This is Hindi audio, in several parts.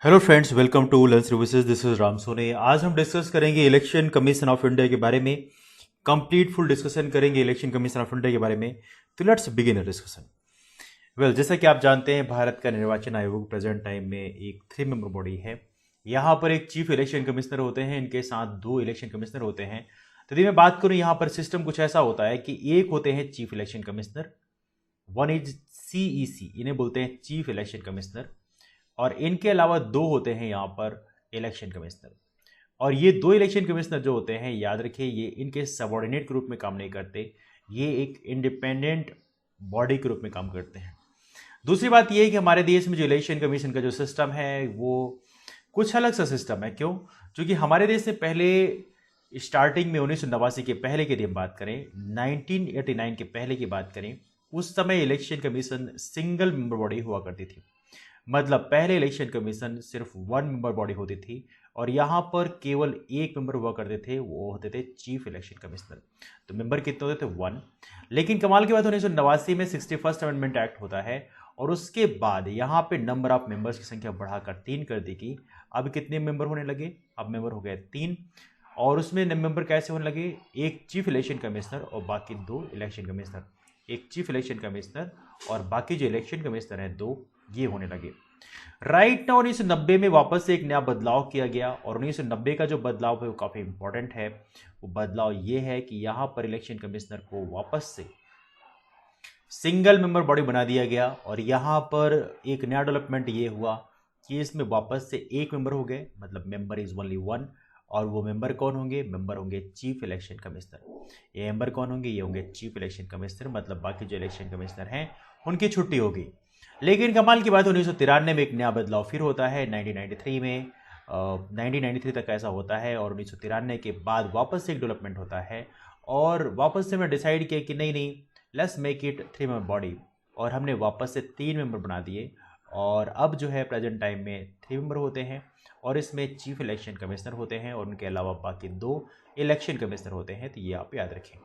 Hello friends, welcome to learn services. This is Ram Sone. आज हम डिस्कस करेंगे इलेक्शन कमीशन ऑफ इंडिया के बारे में। कंप्लीट फुल डिस्कशन करेंगे इलेक्शन कमीशन ऑफ इंडिया के बारे में। तो लेट्स बिगिन अ डिस्कशन। जैसा कि आप जानते हैं, भारत का निर्वाचन आयोग प्रेजेंट टाइम में एक 3 मेंबर बॉडी है। यहाँ पर एक चीफ इलेक्शन कमिश्नर होते हैं, इनके साथ 2 इलेक्शन कमिश्नर होते हैं। तो यदि मैं बात करूँ, यहाँ पर सिस्टम कुछ ऐसा होता है कि एक होते हैं chief election commissioner, one is CEC, इन्हें बोलते हैं चीफ इलेक्शन कमिश्नर। और इनके अलावा 2 होते हैं यहाँ पर इलेक्शन कमिश्नर। और ये 2 इलेक्शन कमिश्नर जो होते हैं, याद रखिए, ये इनके सबॉर्डिनेट के रूप में काम नहीं करते, ये एक इंडिपेंडेंट बॉडी के रूप में काम करते हैं। दूसरी बात ये है कि हमारे देश में जो इलेक्शन कमीशन का जो सिस्टम है वो कुछ अलग सा सिस्टम है। क्यों? क्योंकि हमारे देश में पहले स्टार्टिंग में 1989 के पहले की यदि हम बात करें, 1989 के पहले की बात करें, उस समय election commission single member body हुआ करती थी। मतलब पहले इलेक्शन कमीशन सिर्फ 1 मेंबर बॉडी होती थी और यहाँ पर केवल एक मेंबर हुआ करते थे, वो होते थे चीफ इलेक्शन कमिश्नर। तो मेंबर कितने होते थे? 1। लेकिन कमाल की बात, 1989 में 61st अमेंडमेंट एक्ट होता है और उसके बाद यहाँ पे नंबर ऑफ मेंबर्स की संख्या बढ़ाकर 3 कर दी गई। अब कितने मेंबर होने लगे? अब मेंबर हो गए 3। और उसमें मेंबर कैसे होने लगे? एक चीफ इलेक्शन कमिश्नर और बाकी 2 इलेक्शन कमिश्नर। एक चीफ इलेक्शन कमिश्नर और बाकी जो इलेक्शन कमिश्नर हैं 2, ये होने लगे। राइट ना 1990 में वापस से एक नया बदलाव किया गया और 1990 का जो बदलाव है वो काफ़ी इंपॉर्टेंट है। वो बदलाव ये है कि यहाँ पर इलेक्शन कमिश्नर को वापस से सिंगल मेंबर बॉडी बना दिया गया और यहाँ पर एक नया डेवलपमेंट ये हुआ कि इसमें वापस से एक मेंबर हो गए, मतलब मेंबर इज ओनली 1। और वो मेंबर कौन होंगे? मेंबर होंगे चीफ इलेक्शन कमिश्नर। ये मेंबर कौन होंगे? ये होंगे चीफ इलेक्शन कमिश्नर। मतलब बाकी जो इलेक्शन कमिश्नर हैं उनकी छुट्टी होगी। लेकिन कमाल की बात, 1993 में एक नया बदलाव फिर होता है 1993 में। 1993 तक ऐसा होता है और 1993 के बाद वापस से एक डेवलपमेंट होता है और वापस से मैं डिसाइड किया कि नहीं नहीं, let's make it 3 member body. और हमने वापस से 3 मेंबर बना दिए और अब जो है प्रेजेंट टाइम में 3 मेंबर होते हैं और इसमें चीफ इलेक्शन कमिश्नर होते हैं और उनके अलावा बाकी 2 इलेक्शन कमिश्नर होते हैं। तो ये आप याद रखें।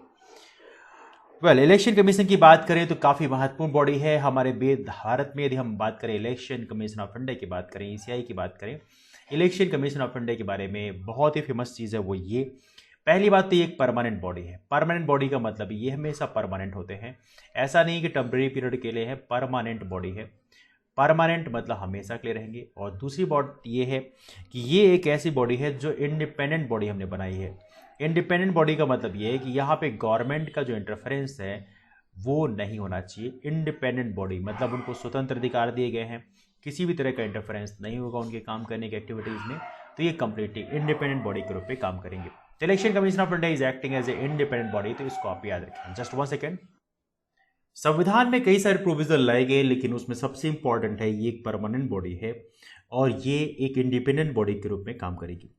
इलेक्शन कमीशन की बात करें तो काफ़ी महत्वपूर्ण बॉडी है हमारे भारत में। यदि हम बात करें इलेक्शन कमीशन ऑफ इंडिया की बात करें, ईसीआई की बात करें, इलेक्शन कमीशन ऑफ इंडिया के बारे में बहुत ही फेमस चीज़ है वो ये। पहली बात तो ये एक परमानेंट बॉडी है। परमानेंट बॉडी का मतलब ये हमेशा परमानेंट होते हैं, ऐसा नहीं कि टेम्परेरी पीरियड के लिए है। परमानेंट बॉडी है। परमानेंट मतलब हमेशा के लिए रहेंगे। और दूसरी बात ये है कि ये एक ऐसी बॉडी है जो इंडिपेंडेंट बॉडी हमने बनाई है। इंडिपेंडेंट बॉडी का मतलब ये है कि यहाँ पे गवर्नमेंट का जो इंटरफेरेंस है वो नहीं होना चाहिए। इंडिपेंडेंट बॉडी मतलब उनको स्वतंत्र अधिकार दिए गए हैं, किसी भी तरह का इंटरफेरेंस नहीं होगा उनके काम करने की एक्टिविटीज़ में। तो ये कंप्लीटली इंडिपेंडेंट बॉडी के रूप में काम करेंगे। तो election commission of India is acting as a independent body, तो इसको आप याद रखें। Just 1 second. संविधान में कई सारे प्रोविजन लाए गए, लेकिन उसमें सबसे इंपॉर्टेंट है ये एक परमानेंट बॉडी है और ये एक इंडिपेंडेंट बॉडी के रूप में काम करेगी।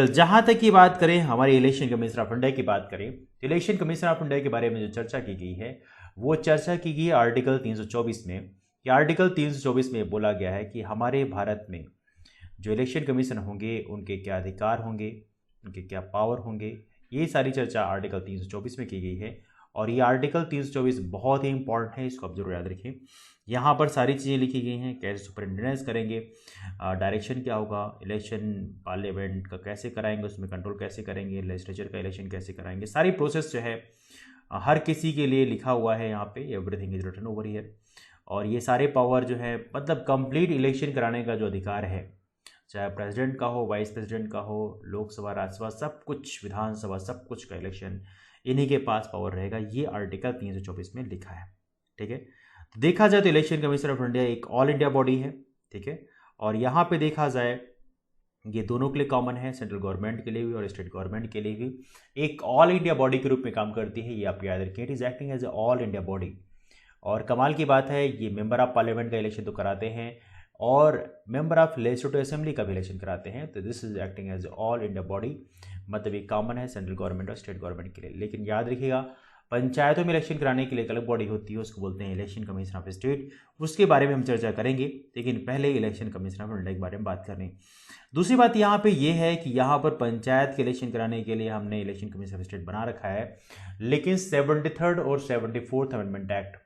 जहां तक की बात करें हमारे इलेक्शन कमीशन ऑफ इंडिया की बात करें, तो इलेक्शन कमीशन ऑफ इंडिया के बारे में जो चर्चा की गई है वो चर्चा की गई आर्टिकल 324 में। ये आर्टिकल 324 में बोला गया है कि हमारे भारत में जो इलेक्शन कमीशन होंगे उनके क्या अधिकार होंगे, उनके क्या पावर होंगे, ये सारी चर्चा आर्टिकल 324 में की गई है। और ये आर्टिकल 324 बहुत ही इंपॉर्टेंट है, इसको आप जरूर याद रखें। यहाँ पर सारी चीज़ें लिखी गई हैं, कैसे सुपरिटेंडेंस करेंगे, डायरेक्शन क्या होगा, इलेक्शन पार्लियामेंट का कैसे कराएंगे, उसमें कंट्रोल कैसे करेंगे, लेजिस्लेचर का इलेक्शन कैसे कराएंगे, सारी प्रोसेस जो है हर किसी के लिए लिखा हुआ है यहाँ पे। Everything is written over here. और ये सारे पावर जो है, मतलब कंप्लीट इलेक्शन कराने का जो अधिकार है, चाहे प्रेसिडेंट का हो, वाइस प्रेसिडेंट का हो, लोकसभा, राज्यसभा, सब कुछ, विधानसभा, सब कुछ का इलेक्शन इन्हीं के पास पावर रहेगा। ये आर्टिकल 324 में लिखा है। ठीक है। तो देखा जाए तो इलेक्शन कमीशन ऑफ इंडिया एक ऑल इंडिया बॉडी है। ठीक है। और यहाँ पे देखा जाए ये दोनों के लिए कॉमन है, सेंट्रल गवर्नमेंट के लिए भी और स्टेट गवर्नमेंट के लिए भी एक ऑल इंडिया बॉडी के रूप में काम करती है। ये आप याद रखें, it is acting as a all India body. और कमाल की बात है, ये मेंबर ऑफ पार्लियामेंट का इलेक्शन तो कराते हैं और मेंबर ऑफ लेजिस्लेटिव असेंबली का भी इलेक्शन कराते हैं। तो this is acting as all India body, मतलब ये कॉमन है सेंट्रल गवर्नमेंट और स्टेट गवर्नमेंट के लिए। लेकिन याद रखिएगा, पंचायतों में इलेक्शन कराने के लिए एक अलग बॉडी होती है, उसको बोलते हैं इलेक्शन कमीशन ऑफ स्टेट। उसके बारे में हम चर्चा करेंगे, लेकिन पहले इलेक्शन कमीशन ऑफ इंडिया के बारे में बात करनी। दूसरी बात यहाँ पे ये है कि यहाँ पर पंचायत के इलेक्शन कराने के लिए हमने इलेक्शन कमीशन ऑफ स्टेट बना रखा है, लेकिन 73rd और 74th अमेंडमेंट एक्ट,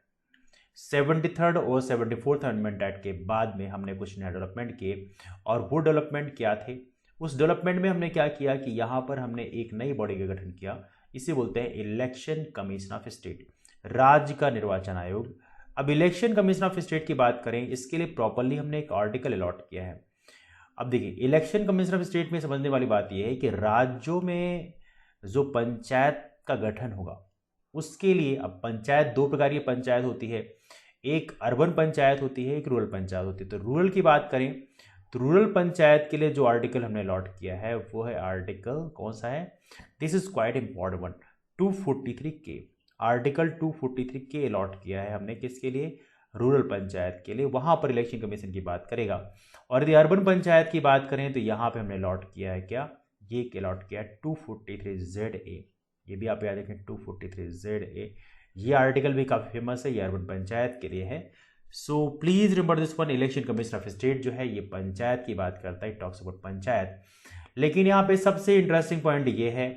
73rd और 74th अमेंडमेंट एक्ट के बाद में हमने कुछ नए डेवलपमेंट किए, और वो डेवलपमेंट क्या थे? उस डेवलपमेंट में हमने क्या किया कि यहाँ पर हमने एक नई बॉडी का गठन किया, इसे बोलते हैं इलेक्शन कमीशन ऑफ स्टेट, राज्य का निर्वाचन आयोग। अब इलेक्शन कमीशन ऑफ स्टेट की बात करें, इसके लिए प्रॉपरली हमने एक आर्टिकल अलॉट किया है। अब देखिए, इलेक्शन कमीशन ऑफ स्टेट में समझने वाली बात यह है कि राज्यों में जो पंचायत का गठन होगा उसके लिए, अब पंचायत दो प्रकार की पंचायत होती है, एक अर्बन पंचायत होती है, एक रूरल पंचायत होती है। तो रूरल की बात करें तो रूरल पंचायत के लिए जो आर्टिकल हमने अलॉट किया है वो है आर्टिकल, कौन सा है? This is quite important one, 243 के, आर्टिकल 243 के अलॉट किया है हमने, किसके लिए? रूरल पंचायत के लिए। वहां पर इलेक्शन कमीशन की बात करेगा। और यदि अर्बन पंचायत की बात करें तो यहाँ पे हमने अलॉट किया है क्या? ये अलॉट किया है 243ZA, ये भी आप याद रखें 243ZA। ये आर्टिकल भी काफ़ी फेमस है, ये अर्बन पंचायत के लिए है। So please remember this one, election commission of state जो है ये पंचायत की बात करता है, टॉक्स अबाउट पंचायत। लेकिन यहाँ पे सबसे इंटरेस्टिंग पॉइंट ये है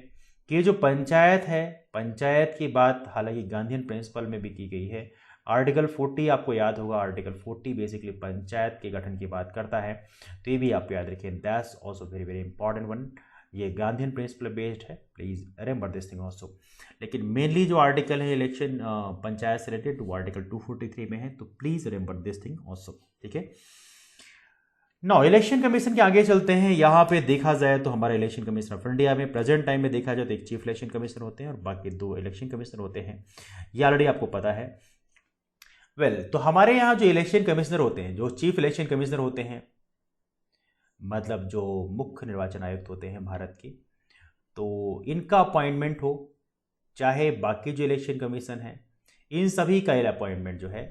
कि जो पंचायत है, पंचायत की बात हालांकि गांधीयन प्रिंसिपल में भी की गई है। आर्टिकल 40 आपको याद होगा, आर्टिकल 40 बेसिकली पंचायत के गठन की बात करता है, तो ये भी आप याद रखें, that's also very very important one. ये गांधीयन प्रिंसिपल बेस्ड है, please remember this thing also. लेकिन मेनली जो आर्टिकल है इलेक्शन पंचायत से रिलेटेड वो आर्टिकल 243 में है, तो please remember this thing also, ठीक है। नाउ इलेक्शन कमीशन के आगे चलते हैं। यहाँ पे देखा जाए तो हमारा इलेक्शन कमीशन ऑफ इंडिया में प्रेजेंट टाइम में देखा जाए तो एक चीफ इलेक्शन कमिश्नर होते हैं और बाकी 2 इलेक्शन कमिश्नर होते हैं, ये ऑलरेडी आपको पता है। तो हमारे यहाँ जो इलेक्शन कमिश्नर होते हैं, जो चीफ इलेक्शन कमिश्नर होते हैं, मतलब जो मुख्य निर्वाचन आयुक्त होते हैं भारत के, तो इनका अपॉइंटमेंट हो, चाहे बाकी जो इलेक्शन कमीशन है, इन सभी का अपॉइंटमेंट जो है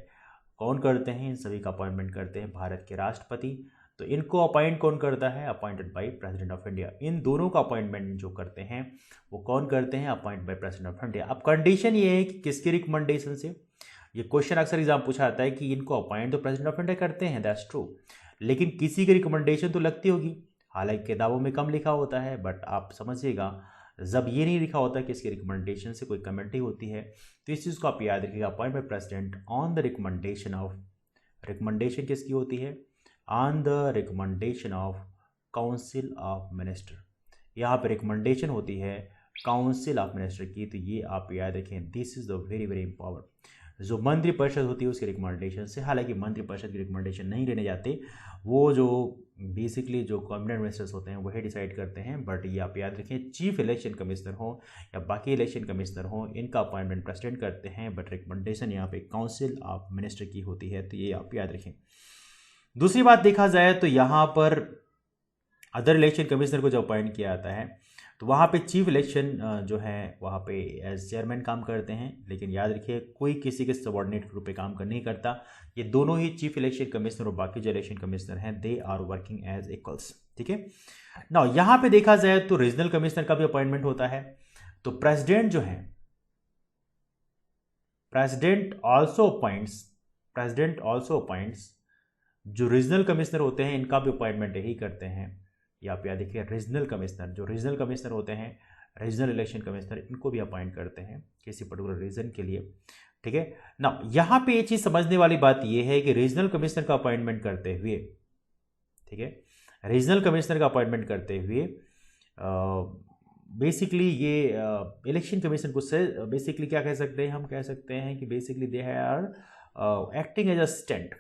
कौन करते हैं? इन सभी का अपॉइंटमेंट करते हैं भारत के राष्ट्रपति। तो इनको अपॉइंट कौन करता है? Appointed by president of India. इन दोनों का अपॉइंटमेंट जो करते हैं वो कौन करते हैं? Appoint by president of India. अब कंडीशन ये है कि किसकी रिकमेंडेशन से, ये क्वेश्चन अक्सर एग्जाम पूछा आता है कि इनको अपॉइंट तो प्रेसिडेंट ऑफ इंडिया करते हैं, दैट्स ट्रू, लेकिन किसी की रिकमेंडेशन तो लगती होगी। हालांकि किताबों में कम लिखा होता है, बट आप समझिएगा जब ये नहीं लिखा होता कि इसकी रिकमेंडेशन से कोई कमेंट्री होती है, तो इस चीज़ को आप याद रखिएगा, appoint by president on the recommendation of, recommendation किसकी होती है? On the recommendation of council of minister. यहाँ पे रिकमेंडेशन होती है काउंसिल ऑफ मिनिस्टर की, तो ये आप याद रखें, this is the very very important. जो मंत्रिपरिषद होती है उसकी रिकमेंडेशन से, हालांकि मंत्रिपरिषद की रिकमेंडेशन नहीं लेने जाते, वो जो बेसिकली जो कैबिनेट मिनिस्टर्स होते हैं वही डिसाइड करते हैं। बट ये आप याद रखें, चीफ इलेक्शन कमिश्नर हो या बाकी इलेक्शन कमिश्नर हो, इनका अपॉइंटमेंट प्रेसिडेंट करते हैं, बट रिकमेंडेशन यहाँ पे काउंसिल ऑफ मिनिस्टर की होती है, तो ये आप याद रखें। दूसरी बात देखा जाए तो यहाँ पर अदर इलेक्शन कमिश्नर को जब अपॉइंट किया जाता है तो वहाँ पे चीफ इलेक्शन जो है वहाँ पे एज चेयरमैन काम करते हैं, लेकिन याद रखिए कोई किसी के सबॉर्डिनेट ग्रुप पे काम कर नहीं करता। ये दोनों ही चीफ इलेक्शन कमिश्नर और बाकी जो इलेक्शन कमिश्नर हैं they are working as equals, ठीक है। ना यहाँ पे देखा जाए तो रीजनल कमिश्नर का भी अपॉइंटमेंट होता है। तो प्रेसिडेंट जो है, प्रेसिडेंट ऑल्सो अपॉइंट्स जो रीजनल कमिश्नर होते हैं, इनका भी अपॉइंटमेंट यही करते हैं। या आप याद देखिए, रीजनल कमिश्नर, जो रीजनल कमिश्नर होते हैं, रीजनल इलेक्शन कमिश्नर, इनको भी अपॉइंट करते हैं किसी पर्टिकुलर रीजन के लिए, ठीक है ना। यहाँ पे ये चीज़ समझने वाली बात ये है कि रीजनल कमिश्नर का अपॉइंटमेंट करते हुए, ठीक है, रीजनल कमिश्नर का अपॉइंटमेंट करते हुए बेसिकली ये इलेक्शन कमीशन को से बेसिकली क्या कह सकते हैं? हम कह सकते हैं कि basically they are acting as a stent,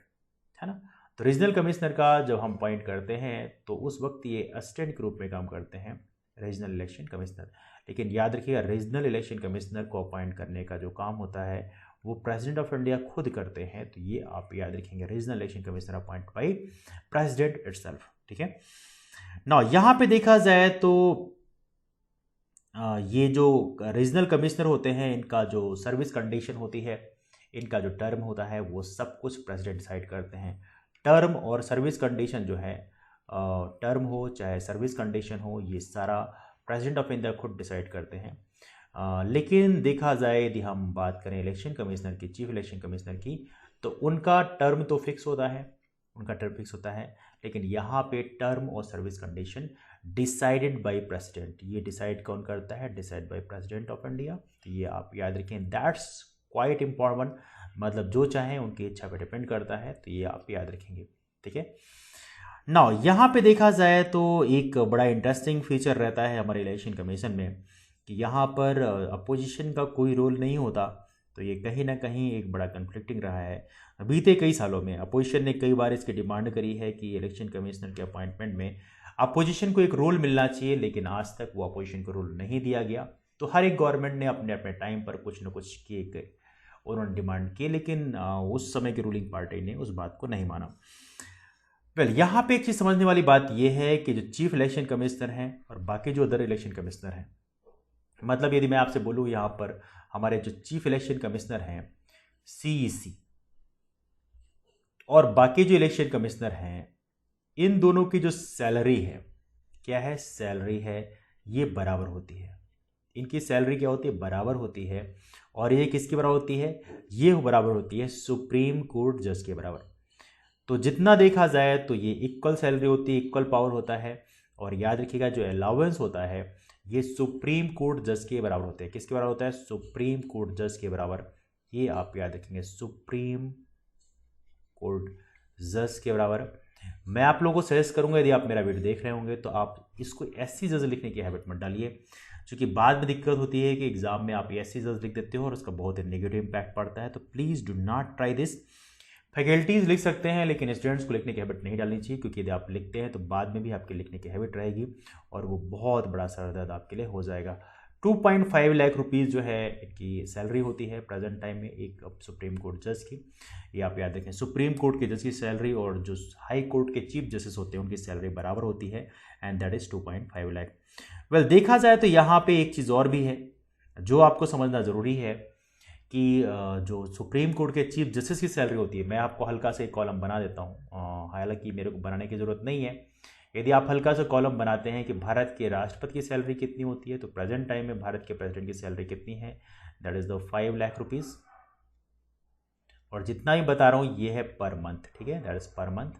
है ना। तो रीजनल कमिश्नर का जब हम अपॉइंट करते हैं तो उस वक्त ये असिस्टेंट के रूप में काम करते हैं रीजनल इलेक्शन कमिश्नर। लेकिन याद रखिएगा, रीजनल इलेक्शन कमिश्नर को अपॉइंट करने का जो काम होता है वो प्रेसिडेंट ऑफ इंडिया खुद करते हैं। तो ये आप याद रखेंगे, regional election commissioner appoint by president itself, ठीक है ना। यहाँ पे देखा जाए तो ये जो रीजनल कमिश्नर होते हैं, इनका जो सर्विस कंडीशन होती है, इनका जो टर्म होता है, वो सब कुछ प्रेसिडेंट डिसाइड करते हैं। टर्म और सर्विस कंडीशन जो है, टर्म हो चाहे सर्विस कंडीशन हो, ये सारा प्रेसिडेंट ऑफ इंडिया खुद डिसाइड करते हैं। लेकिन देखा जाए यदि हम बात करें इलेक्शन कमिश्नर की, चीफ इलेक्शन कमिश्नर की, तो उनका टर्म तो फिक्स होता है, उनका टर्म फिक्स होता है, लेकिन यहाँ पे टर्म और service condition decided by president. ये डिसाइड कौन करता है? Decide bye president of India. तो ये आप याद रखें, दैट्स क्वाइट इंपॉर्टेंट, मतलब जो चाहें उनकी इच्छा पर डिपेंड करता है, तो ये आप याद रखेंगे, ठीक है। नाउ यहाँ पे देखा जाए तो एक बड़ा इंटरेस्टिंग फीचर रहता है हमारे इलेक्शन कमीशन में कि यहाँ पर अपोजिशन का कोई रोल नहीं होता, तो ये कहीं ना कहीं एक बड़ा कन्फ्लिक्टिंग रहा है। बीते कई सालों में अपोजिशन ने कई बार इसकी डिमांड करी है कि इलेक्शन कमिश्नर के अपॉइंटमेंट में अपोजिशन को एक रोल मिलना चाहिए, लेकिन आज तक वो अपोजिशन को रोल नहीं दिया गया। तो हर एक गवर्नमेंट ने अपने अपने टाइम पर कुछ न कुछ किए, उन्होंने डिमांड की, लेकिन उस समय की रूलिंग पार्टी ने उस बात को नहीं माना। वेल यहाँ पे एक चीज़ समझने वाली बात यह है कि जो चीफ इलेक्शन कमिश्नर हैं और बाकी जो अदर इलेक्शन कमिश्नर हैं, मतलब यदि मैं आपसे बोलूँ यहाँ पर हमारे जो चीफ इलेक्शन कमिश्नर हैं CEC और बाकी जो इलेक्शन कमिश्नर हैं, इन दोनों की जो सैलरी है, क्या है, सैलरी है, ये बराबर होती है। इनकी सैलरी क्या होती है, बराबर होती है। और ये किसके बराबर होती है, ये बराबर होती है सुप्रीम कोर्ट जज के बराबर। तो जितना देखा जाए तो ये इक्वल सैलरी होती है, इक्वल पावर होता है। और याद रखिएगा जो अलाउंस होता है ये सुप्रीम कोर्ट जज के बराबर होते हैं। किसके बराबर होता है, सुप्रीम कोर्ट जज के बराबर। ये आप याद रखेंगे, सुप्रीम कोर्ट जज के बराबर। मैं आप लोगों को सजेस्ट करूंगा, यदि आप मेरा वीडियो देख रहे होंगे तो आप इसको SC जज लिखने की हैबिट मत डालिए, क्योंकि बाद में दिक्कत होती है कि एग्जाम में आप SC जज लिख देते हो और उसका बहुत ही नेगेटिव इंपैक्ट पड़ता है। तो please do not try this. Faculties लिख सकते हैं, लेकिन स्टूडेंट्स को लिखने की हैबिट नहीं डालनी चाहिए, क्योंकि यदि आप लिखते हैं तो बाद में भी आपके लिखने की हैबिट रहेगी और वो बहुत बड़ा सर दर्द आपके लिए हो जाएगा। 2.5 लाख रुपीज़ जो है इनकी सैलरी होती है प्रेजेंट टाइम में एक सुप्रीम कोर्ट जज की। ये आप याद रखें, सुप्रीम कोर्ट के जज की सैलरी और जो हाई कोर्ट के चीफ जस्टिस होते हैं उनकी सैलरी बराबर होती है, and that is 2.5 lakh. Well देखा जाए तो यहाँ पे एक चीज़ और भी है जो आपको समझना ज़रूरी है कि जो सुप्रीम कोर्ट के चीफ जस्टिस की सैलरी होती है, मैं आपको हल्का से एक कॉलम बना देता हूँ, हालांकि मेरे को बनाने की ज़रूरत नहीं है। यदि आप हल्का सा कॉलम बनाते हैं कि भारत के राष्ट्रपति की सैलरी कितनी होती है, तो प्रेजेंट टाइम में भारत के प्रेसिडेंट की सैलरी कितनी है, that is the 5 lakh rupees. और जितना भी बता रहा हूँ ये है पर मंथ, ठीक है, दैट इज़ पर मंथ।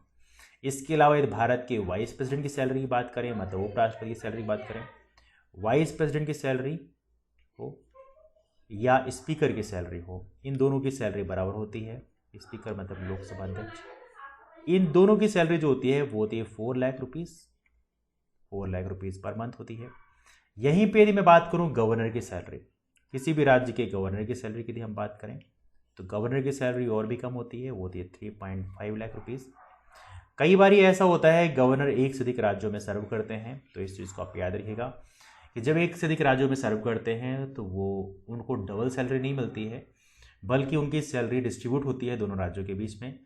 इसके अलावा यदि भारत के वाइस प्रेसिडेंट की सैलरी की बात करें, मतलब उपराष्ट्रपति की सैलरी की बात करें, वाइस प्रेसिडेंट की सैलरी हो या स्पीकर की सैलरी हो, इन दोनों की सैलरी बराबर होती है। स्पीकर मतलब लोकसभा अध्यक्ष, इन दोनों की सैलरी जो होती है वो होती है 4 lakh rupees, 4 lakh rupees per month होती है। यहीं पे यदि मैं बात करूं गवर्नर की सैलरी, किसी भी राज्य के गवर्नर की सैलरी की यदि हम बात करें तो गवर्नर की सैलरी और भी कम होती है, वो होती है 3.5 लाख रुपीज़। कई बार ऐसा होता है गवर्नर एक से अधिक राज्यों में सर्व करते हैं, तो इस चीज़ को आप याद रखिएगा कि जब एक से अधिक राज्यों में सर्व करते हैं तो वो उनको डबल सैलरी नहीं मिलती है, बल्कि उनकी सैलरी डिस्ट्रीब्यूट होती है दोनों राज्यों के बीच में।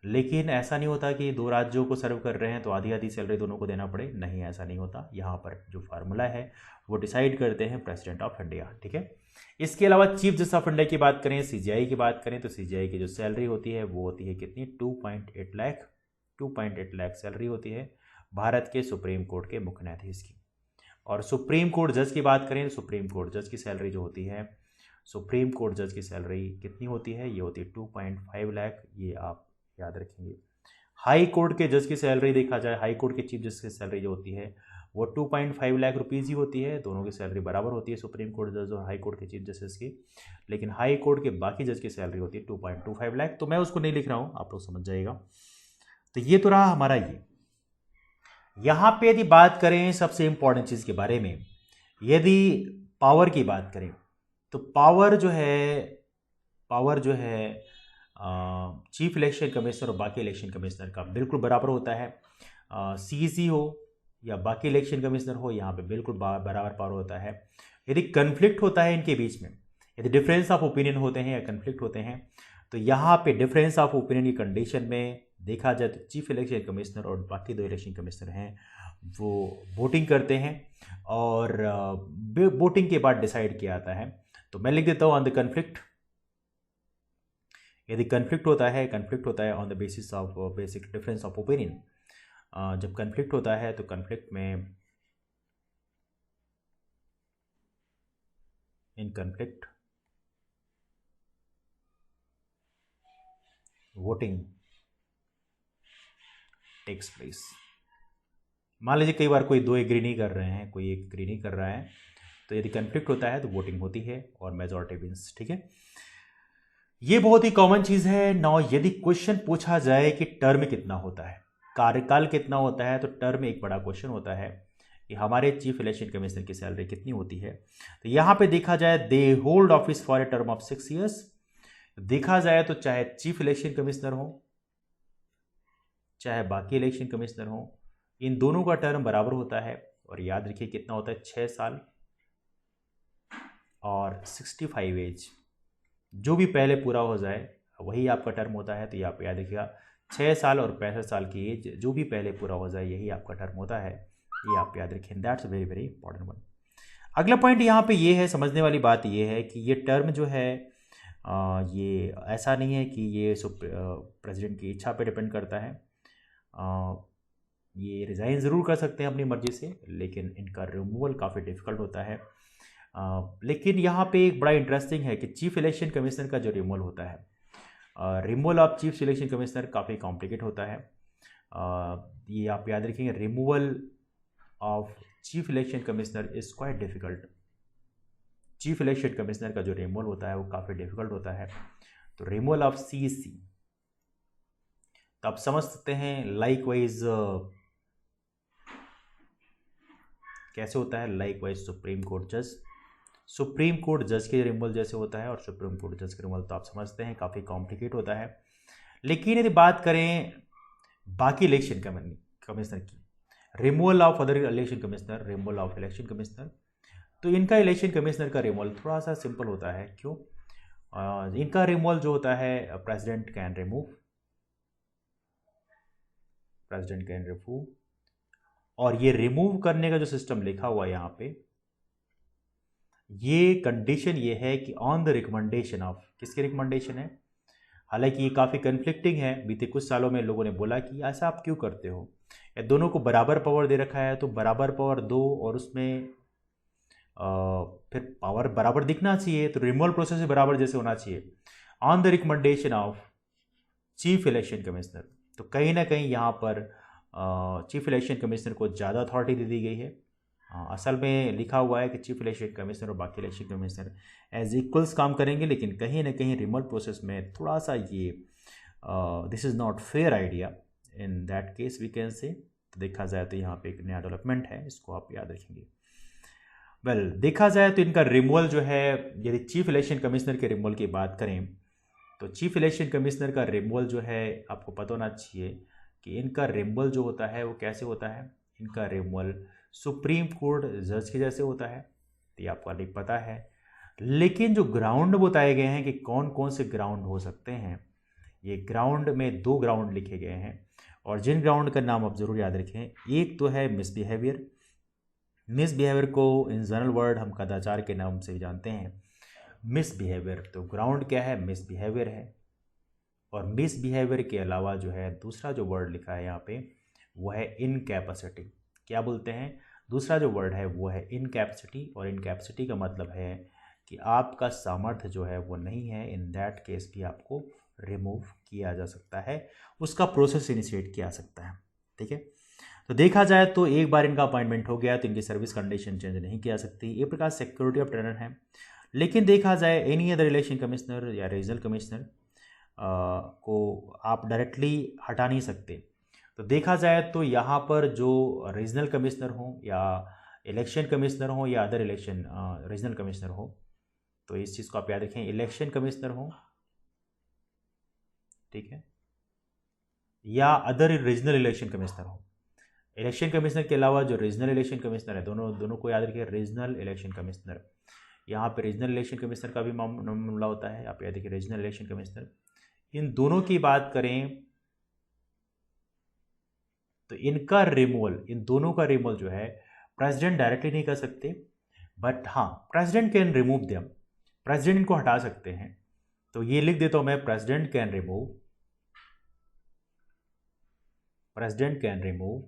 लेकिन ऐसा नहीं होता कि दो राज्यों को सर्व कर रहे हैं तो आधी आधी सैलरी दोनों को देना पड़े, नहीं ऐसा नहीं होता। यहाँ पर जो फार्मूला है वो डिसाइड करते हैं प्रेसिडेंट ऑफ इंडिया, ठीक है। इसके अलावा चीफ जस्टिस ऑफ इंडिया की बात करें, CJI की बात करें, तो CJI की जो सैलरी होती है वो होती है कितनी, 2.8 लाख, 2.8 लाख सैलरी होती है भारत के सुप्रीम कोर्ट के मुख्य न्यायाधीश की। और सुप्रीम कोर्ट जज की बात करें तो सुप्रीम कोर्ट जज की सैलरी जो होती है, सुप्रीम कोर्ट जज की सैलरी कितनी होती है, ये होती है 2.5 लाख, ये आप याद रखेंगे। हाई कोर्ट के जज की सैलरी देखा जाए, हाई कोर्ट के चीफ जज की सैलरी जो होती है वो 2.5 लाख रुपीज़ ही होती है। दोनों की सैलरी बराबर होती है, सुप्रीम कोर्ट जज और हाई कोर्ट के चीफ जस्टिस की। लेकिन हाई कोर्ट के बाकी जज की सैलरी होती है 2.25 लाख। तो मैं उसको नहीं लिख रहा हूँ, आप लोग समझ जाइएगा। तो ये तो रहा हमारा ये। यहाँ पे यदि बात करें सबसे इंपॉर्टेंट चीज़ के बारे में, यदि पावर की बात करें तो पावर जो है चीफ इलेक्शन कमिश्नर और बाकी इलेक्शन कमिश्नर का बिल्कुल बराबर होता है। CEC हो या बाकी इलेक्शन कमिश्नर हो, यहाँ पे बिल्कुल बराबर पावर होता है। यदि कन्फ्लिक्ट होता है इनके बीच में, यदि डिफरेंस ऑफ ओपिनियन होते हैं या कन्फ्लिक्ट होते हैं, तो यहाँ पे डिफरेंस ऑफ ओपिनियन की कंडीशन में देखा जाए तो चीफ इलेक्शन कमिश्नर और बाकी दो इलेक्शन कमिश्नर हैं वो वोटिंग करते हैं और वोटिंग के बाद डिसाइड किया जाता है। तो मैं लिख देता हूँ ऑन द कन्फ्लिक्ट। यदि कन्फ्लिक्ट होता है on the basis of basic difference of opinion. जब कन्फ्लिक्ट होता है तो कन्फ्लिक्ट में in conflict voting takes place. मान लीजिए कई बार कोई दो एग्री नहीं कर रहे हैं, कोई एक एग्री नहीं कर रहा है, तो यदि कन्फ्लिक्ट होता है तो वोटिंग होती है और मेजॉरिटी विंस, ठीक है। ये बहुत ही कॉमन चीज है। नाउ यदि क्वेश्चन पूछा जाए कि टर्म कितना होता है, कार्यकाल कितना होता है, तो टर्म एक बड़ा क्वेश्चन होता है कि हमारे चीफ इलेक्शन कमिश्नर की सैलरी कितनी होती है। तो यहां पे देखा जाए they hold office for a term of 6 years. देखा जाए तो चाहे चीफ इलेक्शन कमिश्नर हो चाहे बाकी इलेक्शन कमिश्नर हो, इन दोनों का टर्म बराबर होता है। और याद रखिए कितना होता है, 6 साल और 65 एज, जो भी पहले पूरा हो जाए वही आपका टर्म होता है। तो ये आप याद रखिएगा, 6 साल और 65 साल की एज जो भी पहले पूरा हो जाए यही आपका टर्म होता है। ये आप याद रखें, that's very very important one. अगला पॉइंट यहाँ पे ये है, समझने वाली बात ये है कि ये टर्म जो है ये ऐसा नहीं है कि ये प्रेसिडेंट की इच्छा पे डिपेंड करता है। ये रिज़ाइन ज़रूर कर सकते हैं अपनी मर्ज़ी से, लेकिन इनका रिमूवल काफ़ी डिफ़िकल्ट होता है। लेकिन यहाँ पे एक बड़ा इंटरेस्टिंग है कि चीफ इलेक्शन कमिश्नर का जो रिमूवल होता है, removal of chief election commissioner काफ़ी कॉम्प्लिकेट होता है। ये आप याद रखेंगे, removal of chief election commissioner is quite difficult. Chief election commissioner का जो रिमूवल होता है वो काफ़ी डिफ़िकल्ट होता है। तो रिमूवल ऑफ CEC, तो आप समझ सकते हैं लाइक वाइज कैसे होता है। लाइक वाइज सुप्रीम कोर्ट जज, सुप्रीम कोर्ट जज के रिमूवल जैसे होता है, और सुप्रीम कोर्ट जज के रिमूवल तो आप समझते हैं काफ़ी कॉम्प्लिकेट होता है। लेकिन यदि बात करें बाकी इलेक्शन कमिश्नर की, removal of other election commissioner, removal of election commissioner, तो इनका इलेक्शन कमिश्नर का रिमूवल थोड़ा सा सिंपल होता है। क्यों? इनका रिमूवल जो होता है president can remove, president can remove. और ये रिमूव करने का जो सिस्टम लिखा हुआ है यहाँ पे, ये कंडीशन ये है कि ऑन द रिकमेंडेशन ऑफ, किसके रिकमेंडेशन है। हालांकि ये काफ़ी कन्फ्लिक्टिंग है। बीते कुछ सालों में लोगों ने बोला कि ऐसा आप क्यों करते हो, या दोनों को बराबर पावर दे रखा है तो बराबर पावर दो, और उसमें फिर पावर बराबर दिखना चाहिए, तो रिमूवल प्रोसेस भी बराबर जैसे होना चाहिए। On the recommendation of chief election commissioner, तो कहीं ना कहीं यहाँ पर चीफ इलेक्शन कमिश्नर को ज़्यादा अथॉरिटी दे दी गई है। असल में लिखा हुआ है कि चीफ इलेक्शन कमिश्नर और बाकी इलेक्शन कमिश्नर एज इक्वल्स काम करेंगे, लेकिन कहीं ना कहीं रिमोट प्रोसेस में थोड़ा सा ये this is not fair idea in that case we can say. तो देखा जाए तो यहाँ पे एक नया डेवलपमेंट है, इसको आप याद रखेंगे। वेल देखा जाए तो इनका रिमूवल जो है, यदि चीफ इलेक्शन कमिश्नर के रिमूवल की बात करें तो चीफ इलेक्शन कमिश्नर का रिमूवल जो है आपको पता होना चाहिए कि इनका रिमूवल जो होता है वो कैसे होता है। इनका रिमूवल सुप्रीम कोर्ट जज के जैसे होता है, तो ये आपको अलग पता है। लेकिन जो ग्राउंड बताए गए हैं कि कौन कौन से ग्राउंड हो सकते हैं, ये ग्राउंड में 2 ग्राउंड लिखे गए हैं, और जिन ग्राउंड का नाम आप ज़रूर याद रखें, एक तो है मिसबिहेवियर। मिसबिहेवियर को इन जनरल वर्ड हम कदाचार के नाम से जानते हैं। मिसबिहेवियर, तो ग्राउंड क्या है, मिसबिहेवियर है। और मिसबिहेवियर के अलावा जो है दूसरा जो वर्ड लिखा है यहाँ पे वो है इनकैपेसिटी। क्या बोलते हैं, दूसरा जो वर्ड है वो है इनकैपेसिटी, और इनकैपेसिटी का मतलब है कि आपका सामर्थ्य जो है वो नहीं है। इन दैट केस भी आपको रिमूव किया जा सकता है, उसका प्रोसेस इनिशिएट किया जा सकता है। ठीक है, तो देखा जाए तो एक बार इनका अपॉइंटमेंट हो गया तो इनकी सर्विस कंडीशन चेंज नहीं किया सकती। एक प्रकार सिक्योरिटी ऑफ टेनर है। लेकिन देखा जाए एनी अदर इलेक्शन कमिश्नर या रीजनल कमिश्नर को आप डायरेक्टली हटा नहीं सकते। तो देखा जाए तो यहाँ पर जो रीजनल कमिश्नर हो या इलेक्शन कमिश्नर हो या अदर इलेक्शन रीजनल कमिश्नर हो, तो इस चीज़ को आप याद रखें, इलेक्शन कमिश्नर हो, ठीक है, या अदर रीजनल इलेक्शन कमिश्नर हो। इलेक्शन कमिश्नर के अलावा जो रीजनल इलेक्शन कमिश्नर है, दोनों को याद रखिए, रीजनल इलेक्शन कमिश्नर। यहाँ पे रीजनल इलेक्शन कमिश्नर का भी मामला होता है, आप याद रखिए रीजनल इलेक्शन कमिश्नर। इन दोनों की बात करें तो इनका रिमूवल, इन दोनों का रिमूवल जो है प्रेसिडेंट डायरेक्टली नहीं कर सकते, बट हाँ president can remove them, president इनको हटा सकते हैं। तो ये लिख देता हूं मैं, president can remove, president can remove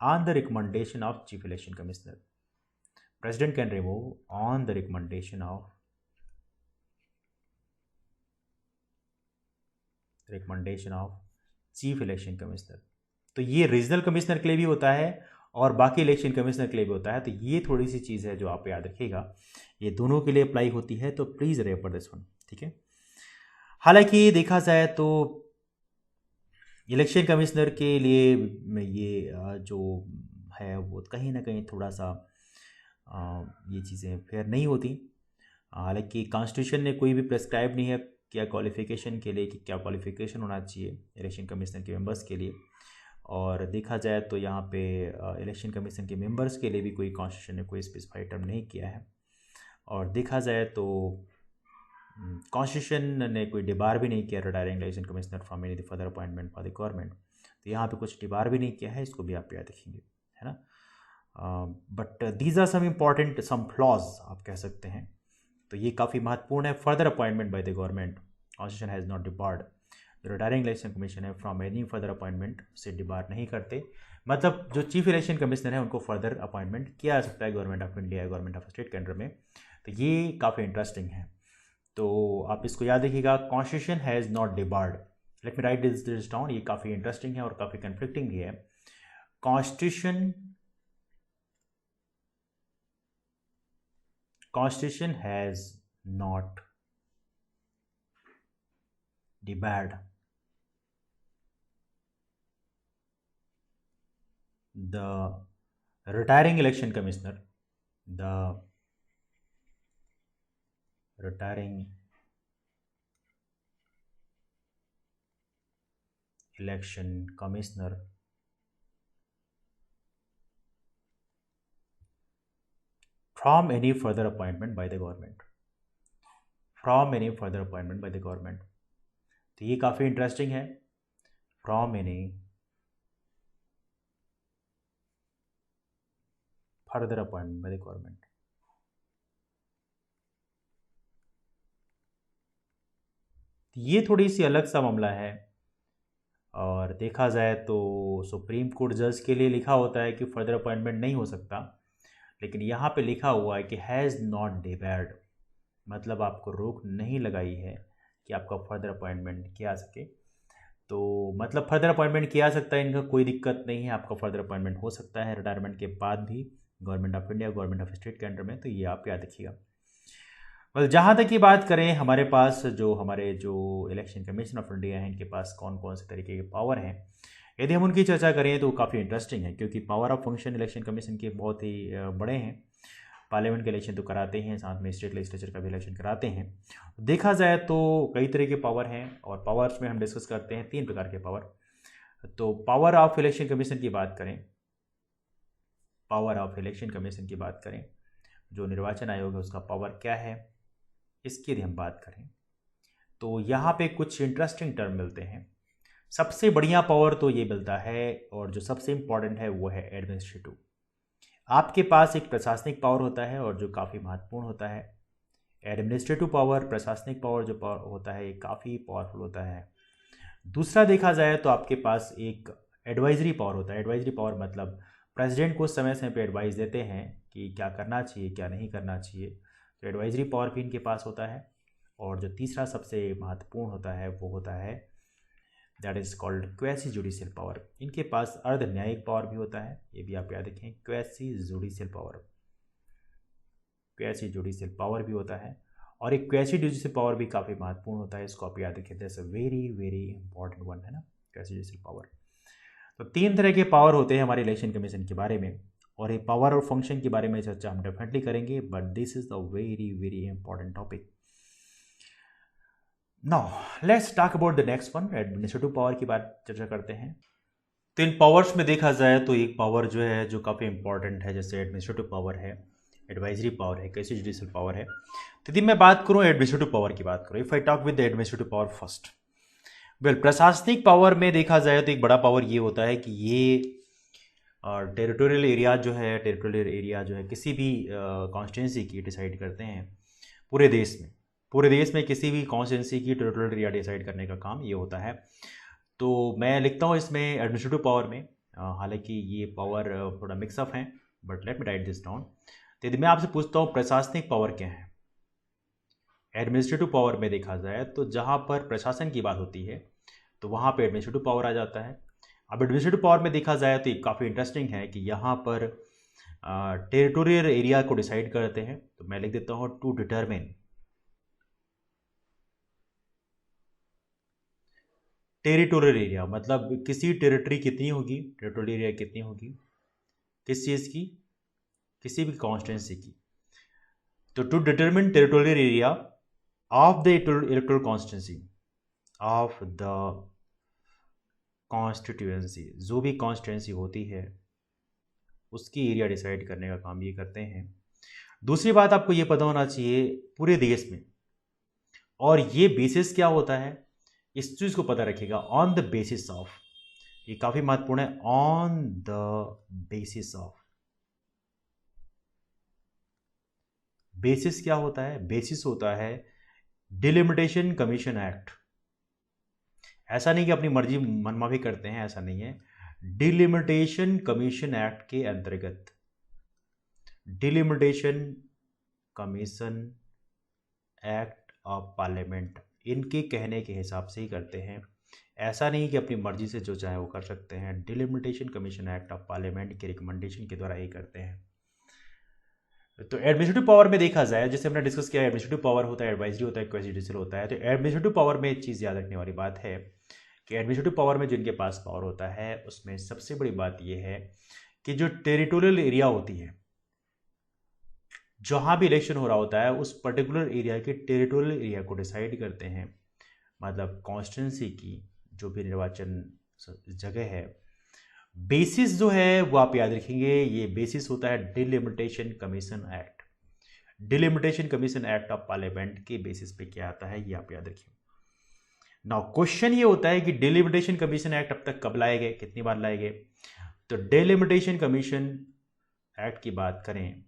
on the recommendation of chief election commissioner. President can remove on the recommendation of chief election commissioner. तो ये रीजनल कमिश्नर के लिए भी होता है और बाकी इलेक्शन कमिश्नर के लिए भी होता है। तो ये थोड़ी सी चीज़ है जो आप याद रखिएगा, ये दोनों के लिए अप्लाई होती है, तो प्लीज़ रेफर दिस वन। ठीक है, हालांकि देखा जाए तो इलेक्शन कमिश्नर के लिए ये जो है वो कहीं ना कहीं थोड़ा सा ये चीज़ें फेयर नहीं होती। हालांकि कॉन्स्टिट्यूशन ने कोई भी प्रेस्क्राइब नहीं है क्या क्वालिफ़िकेशन के लिए कि क्या क्वालिफ़िकेशन होना चाहिए इलेक्शन कमीशन के मेंबर्स के लिए। और देखा जाए तो यहाँ पे इलेक्शन कमीशन के मेंबर्स के लिए भी कोई कॉन्स्टिट्यूशन ने कोई स्पेसिफाइड टर्म नहीं किया है। और देखा जाए तो कॉन्स्टिट्यूशन ने कोई डिबार भी नहीं किया retiring election commissioner from any further appointment for the government. तो यहाँ पे कुछ डिबार भी नहीं किया है, इसको भी आप याद रखेंगे, है ना। But these are some important some flaws आप कह सकते हैं। तो ये काफ़ी महत्वपूर्ण है। Further appointment by the government, constitution has not debarred retiring election commission है फ्रॉम एनी फर्दर अपॉइंटमेंट, से डिबार नहीं करते। मतलब जो चीफ इलेक्शन कमिश्नर है उनको फर्दर अपॉइंटमेंट किया जा सकता है गवर्नमेंट ऑफ इंडिया या गवर्नमेंट ऑफ स्टेट के अंडर में। तो ये काफ़ी इंटरेस्टिंग है, तो आप इसको याद रखिएगा। Constitution has not debarred, let me right this down, ये काफ़ी इंटरेस्टिंग है और काफ़ी कन्फ्लिक्टिंग भी है। Constitution has not debarred the retiring election commissioner, the retiring election commissioner from any further appointment by the government, from any further appointment by the government। तो ये काफ़ी इंटरेस्टिंग है, from any further appointment by the government। ये थोड़ी सी अलग सा मामला है, और देखा जाए तो सुप्रीम कोर्ट जज के लिए लिखा होता है कि फर्दर अपॉइंटमेंट नहीं हो सकता, लेकिन यहाँ पे लिखा हुआ है कि हैज़ नॉट डिबार्ड, मतलब आपको रोक नहीं लगाई है कि आपका फर्दर अपॉइंटमेंट किया सके। तो मतलब फर्दर अपॉइंटमेंट किया सकता है, इनका कोई दिक्कत नहीं है, आपका फर्दर अपॉइंटमेंट हो सकता है रिटायरमेंट के बाद भी government of India government of state के अंडर में। तो ये आप याद रखिएगा। वेल, जहाँ तक की बात करें हमारे पास हमारे जो इलेक्शन कमीशन ऑफ इंडिया है, इनके पास कौन कौन से तरीके के पावर हैं, यदि हम उनकी चर्चा करें तो काफ़ी इंटरेस्टिंग है, क्योंकि power of function election commission के बहुत ही बड़े हैं। पार्लियामेंट के इलेक्शन तो कराते हैं, साथ में स्टेट लेजिस्लेचर का भी इलेक्शन कराते हैं। देखा जाए तो कई तरह के पावर हैं, और पावर्स में हम डिस्कस करते हैं 3 प्रकार के पावर। तो पावर ऑफ इलेक्शन कमीशन की बात करें, पावर ऑफ इलेक्शन कमीशन की बात करें, जो निर्वाचन आयोग है उसका पावर क्या है, इसकी यदि हम बात करें तो यहाँ पे कुछ इंटरेस्टिंग टर्म मिलते हैं। सबसे बढ़िया पावर तो ये मिलता है, और जो सबसे इम्पॉर्टेंट है वो है एडमिनिस्ट्रेटिव। आपके पास एक प्रशासनिक पावर होता है और जो काफ़ी महत्वपूर्ण होता है। एडमिनिस्ट्रेटिव पावर, प्रशासनिक पावर जो पावर होता है ये काफ़ी पावरफुल होता है। दूसरा देखा जाए तो आपके पास एक एडवाइजरी पावर होता है। एडवाइजरी पावर मतलब प्रेसिडेंट को समय समय पे एडवाइस देते हैं कि क्या करना चाहिए क्या नहीं करना चाहिए, तो एडवाइजरी पावर भी इनके पास होता है। और जो तीसरा सबसे महत्वपूर्ण होता है वो होता है that is called quasi judicial power. इनके पास अर्ध न्यायिक पावर भी होता है, ये भी आप याद रखें, quasi judicial power, quasi judicial power भी होता है। और एक क्वेसी जुडिशियल पावर भी काफ़ी महत्वपूर्ण होता है, इसको आप याद रखें, that's a very very important one, है ना, क्वेसी जुडिशियल पावर। तो 3 तरह के पावर होते हैं हमारे इलेक्शन कमीशन के बारे में, और ये पावर और फंक्शन के बारे में चर्चा हम डेफिनेटली करेंगे, but this is the very very important topic. Now let's talk about the next one, administrative power की बात चर्चा करते हैं। तो इन पावर्स में देखा जाए तो एक पावर जो है जो काफ़ी इंपॉर्टेंट है, जैसे एडमिनिस्ट्रेटिव पावर है, एडवाइजरी पावर है, कैसी जुडिशियल पावर है। तो यदि मैं बात करूँ एडमिनिस्ट्रेटिव पावर की बात करूँ, if I talk with the administrative power first, well, प्रशासनिक पावर में देखा जाए तो एक बड़ा पावर ये होता है कि ये टेरिटोरियल एरिया जो है, टेरिटोरियल एरिया जो है किसी भी कॉन्स्टिट्यूंसी की डिसाइड करते हैं पूरे देश में। पूरे देश में किसी भी कॉन्स्टिट्यूंसी की टेरिटोरियल एरिया डिसाइड करने का काम ये होता है। तो मैं लिखता हूँ इसमें एडमिनिस्ट्रेटिव पावर में, हालांकि ये पावर थोड़ा मिक्सअप है, but let me right this down. तो यदि मैं आपसे पूछता हूँ प्रशासनिक पावर क्या है, एडमिनिस्ट्रेटिव पावर में देखा जाए तो जहाँ पर प्रशासन की बात होती है तो वहाँ पे एडमिनिस्ट्रेटिव पावर आ जाता है। अब एडमिनिस्ट्रेटिव पावर में देखा जाए तो ये काफ़ी इंटरेस्टिंग है कि यहाँ पर टेरिटोरियल एरिया को डिसाइड करते हैं। तो मैं लिख देता हूँ टू डिटरमिन टेरिटोरियल एरिया मतलब किसी टेरिटरी कितनी होगी, टेरिटोरियल एरिया कितनी होगी, किस चीज़ की, किसी भी कॉन्स्टिट्यूंसी की। तो to determine territorial area of the electoral constituency, of the constituency, जो भी कॉन्स्टिट्यूंसी होती है उसकी एरिया डिसाइड करने का काम ये करते हैं। दूसरी बात आपको ये पता होना चाहिए पूरे देश में, और ये बेसिस क्या होता है इस चीज़ को पता रखिएगा, ऑन द बेसिस ऑफ, ये काफ़ी महत्वपूर्ण है, on the basis of. Basis क्या होता है, बेसिस होता है डिलिमिटेशन कमीशन एक्ट। ऐसा नहीं कि अपनी मर्जी मनमाफी करते हैं, ऐसा नहीं है। डिलिमिटेशन कमीशन एक्ट के अंतर्गत, delimitation commission act of parliament, इनके कहने के हिसाब से ही करते हैं। ऐसा नहीं कि अपनी मर्जी से जो चाहे वो कर सकते हैं। Delimitation commission act of parliament के रिकमेंडेशन के द्वारा ही करते हैं। तो एडमिनिस्ट्रेटिव पावर में देखा जाए, जैसे हमने डिस्कस किया, एडमिनिस्ट्रेटिव पावर होता है, एडवाइजरी होता है, क्वासी जुडिशियल होता है। तो एडमिनिस्ट्रेटिव पावर में एक चीज़ याद रखने वाली बात है कि एडमिनिस्ट्रेटिव पावर में जिनके पास पावर होता है उसमें सबसे बड़ी बात यह है कि जो टेरिटोरियल एरिया होती है, जहाँ भी इलेक्शन हो रहा होता है उस पर्टिकुलर एरिया के टेरिटोरियल एरिया को डिसाइड करते हैं, मतलब कॉन्स्टिट्यूंसी की जो भी निर्वाचन जगह है। बेसिस जो है वो आप याद रखेंगे, ये बेसिस होता है delimitation commission act. Delimitation commission act of parliament के बेसिस पे क्या आता है ये आप याद रखिए। नाउ क्वेश्चन ये होता है कि डिलिमिटेशन कमीशन एक्ट अब तक कब लाए गए, कितनी बार लाए गए। तो डिलिमिटेशन कमीशन एक्ट की बात करें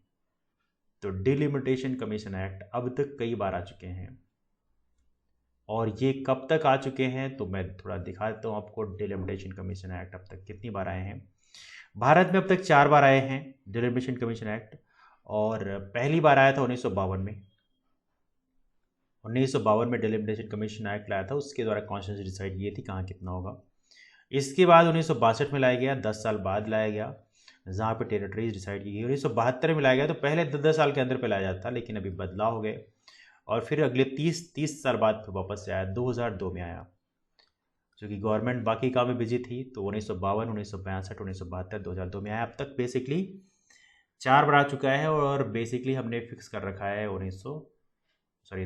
तो डिलिमिटेशन कमीशन एक्ट अब तक कई बार आ चुके हैं, और ये कब तक आ चुके हैं तो मैं थोड़ा दिखा देता हूँ आपको। डिलिमिटेशन कमीशन एक्ट अब तक कितनी बार आए हैं, भारत में अब तक 4 बार आए हैं डिलिमिटेशन कमीशन एक्ट। और पहली बार आया था 1952 में, 1952 में डिलिमिटेशन कमीशन एक्ट लाया था, उसके द्वारा कॉन्स्टिट्यूंसी डिसाइड की थी कहाँ कितना होगा। इसके बाद 1962 में लाया गया, 10 साल बाद लाया गया, जहाँ पे टेरिटरीज डिसाइड की गई। 1972 में लाया गया, तो पहले 10 साल के अंदर पे लाया जाता, लेकिन अभी बदलाव हो गए और फिर अगले 30 साल बाद फिर वापस से आया, 2002 में आया, क्योंकि गवर्नमेंट बाकी काम में बिजी थी। तो 1952, 1962, 1972, 2002 में आया। अब तक बेसिकली 4 बार आ चुका है, और बेसिकली हमने फिक्स कर रखा है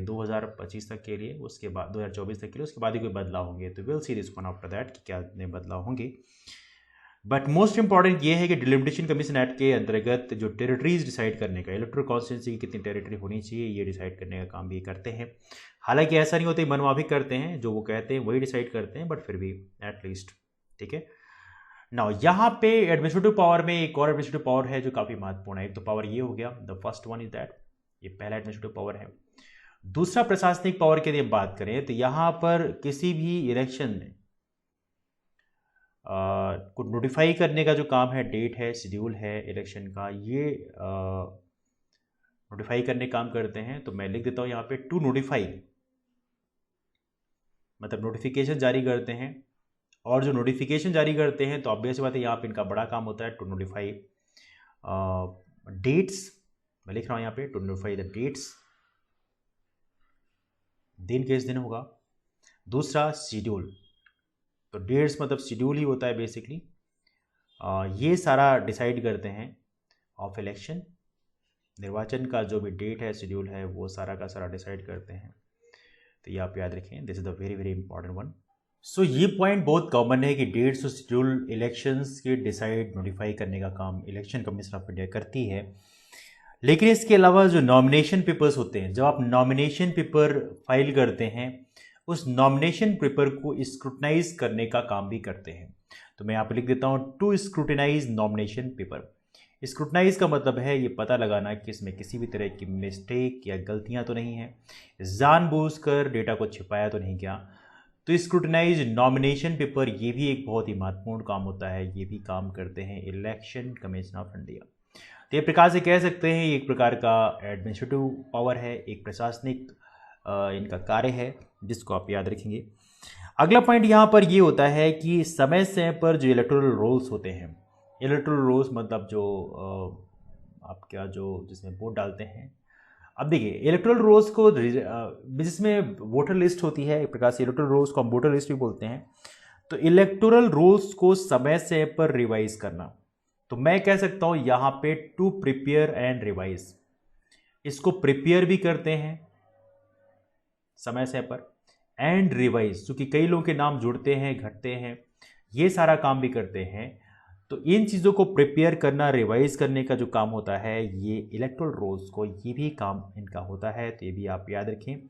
2025 तक के लिए, उसके बाद 2024 तक के लिए, उसके बाद ही कोई बदलाव होंगे। तो will see this one after that कि क्या नए बदलाव होंगे। बट मोस्ट इंपॉर्टेंट ये है कि डिलिमिटेशन कमीशन एक्ट के अंतर्गत जो टेरिटरीज डिसाइड करने का, इलेक्टोरल कॉन्स्टिट्यूंसी की कितनी टेरिटरी होनी चाहिए ये डिसाइड करने का काम भी करते हैं। हालांकि ऐसा नहीं होता, मनमाफी करते हैं, जो वो कहते हैं वही डिसाइड करते हैं, बट फिर भी एटलीस्ट ठीक है। नाउ यहाँ पे एडमिनिस्ट्रेटिव पावर में एक और एडमिनिस्ट्रेटिव पावर है जो काफ़ी महत्वपूर्ण है। एक तो पावर ये हो गया, the first one is that, ये पहला एडमिनिस्ट्रेटिव पावर है। दूसरा प्रशासनिक पावर की यदि बात करें तो यहाँ पर किसी भी इलेक्शन में को नोटिफाई करने का जो काम है, डेट है, शेड्यूल है इलेक्शन का, ये नोटिफाई करने काम करते हैं। तो मैं लिख देता हूँ यहाँ पे टू नोटिफाई, मतलब नोटिफिकेशन जारी करते हैं। और जो नोटिफिकेशन जारी करते हैं तो ऑब्वियस बात है यहाँ पे इनका बड़ा काम होता है टू नोटिफाई डेट्स। मैं लिख रहा हूँ यहाँ पे टू नोटिफाई द डेट्स, दिन किस दिन होगा। दूसरा शेड्यूल, तो डेट्स मतलब शेड्यूल ही होता है बेसिकली। ये सारा डिसाइड करते हैं ऑफ इलेक्शन, निर्वाचन का जो भी डेट है, शेड्यूल है, वो सारा का सारा डिसाइड करते हैं। तो ये आप याद रखें, this is the very very important one. So ये पॉइंट बहुत कॉमन है कि डेट्स और शेड्यूल इलेक्शंस के डिसाइड नोटिफाई करने का काम इलेक्शन कमीशन ऑफ इंडिया करती है। लेकिन इसके अलावा जो नॉमिनेशन पेपर्स होते हैं, जब आप नॉमिनेशन पेपर फाइल करते हैं, उस नॉमिनेशन पेपर को स्क्रूटनाइज करने का काम भी करते हैं। तो मैं यहाँ पे लिख देता हूँ to scrutinize nomination paper. Scrutinize का मतलब है ये पता लगाना कि इसमें किसी भी तरह की मिस्टेक या गलतियाँ तो नहीं है, जानबूझकर डेटा को छिपाया तो नहीं गया। तो स्क्रूटनाइज नॉमिनेशन पेपर, ये भी एक बहुत ही महत्वपूर्ण काम होता है, ये भी काम करते हैं इलेक्शन कमीशन ऑफ इंडिया। तो एक प्रकार से कह सकते हैं ये एक प्रकार का एडमिनिस्ट्रेटिव पावर है, एक प्रशासनिक इनका कार्य है, जिसको आप याद रखेंगे। अगला पॉइंट यहाँ पर ये होता है कि समय समय पर जो इलेक्टोरल रोल्स होते हैं, इलेक्टोरल रोल्स मतलब जो आप क्या जो जिसमें वोट डालते हैं। अब देखिए इलेक्टोरल रोल्स को जिसमें वोटर लिस्ट होती है, एक प्रकार से इलेक्टोरल रोल्स को हम वोटर लिस्ट भी बोलते हैं। तो इलेक्टोरल रूल्स को समय से पर रिवाइज करना, तो मैं कह सकता हूं यहां पे टू प्रिपेयर एंड रिवाइज, इसको प्रिपेयर भी करते हैं समय से पर, एंड रिवाइज, क्योंकि कई लोगों के नाम जुड़ते हैं घटते हैं, ये सारा काम भी करते हैं। तो इन चीज़ों को प्रिपेयर करना, रिवाइज करने का जो काम होता है, ये इलेक्टोरल रोल्स को, ये भी काम इनका होता है। तो ये भी आप याद रखें,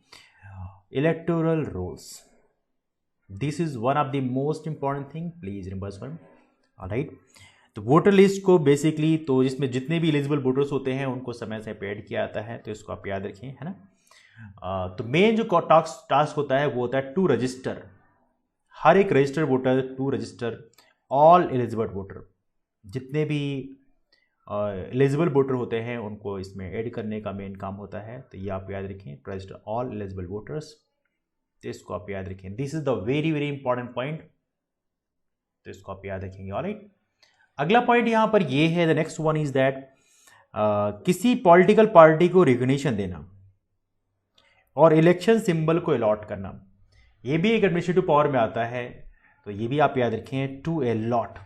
electoral rolls, this is one of the most important thing, please remember one. Alright, तो वोटर लिस्ट को बेसिकली, तो इसमें जितने भी एलिजिबल वोटर्स होते हैं उनको समय से ऐड किया जाता है, तो इसको आप याद रखें, है ना। तो मेन जो टास्क होता है वो होता है टू रजिस्टर, हर एक registered voter, to register all eligible voter, जितने भी एलिजिबल वोटर होते हैं उनको इसमें ऐड करने का मेन काम होता है। तो ये आप याद रखें, रजिस्टर ऑल एलिजिबल वोटर्स, तो इसको आप याद रखें, this is the very very important point, तो इसको आप याद रखेंगे। ऑलराइट, अगला पॉइंट यहां पर ये है, the next one is that किसी पॉलिटिकल पार्टी को रिकॉग्निशन देना और इलेक्शन सिंबल को अलॉट करना, ये भी एक एडमिनिस्ट्रेटिव पावर में आता है। तो ये भी आप याद रखें, टू अलॉट,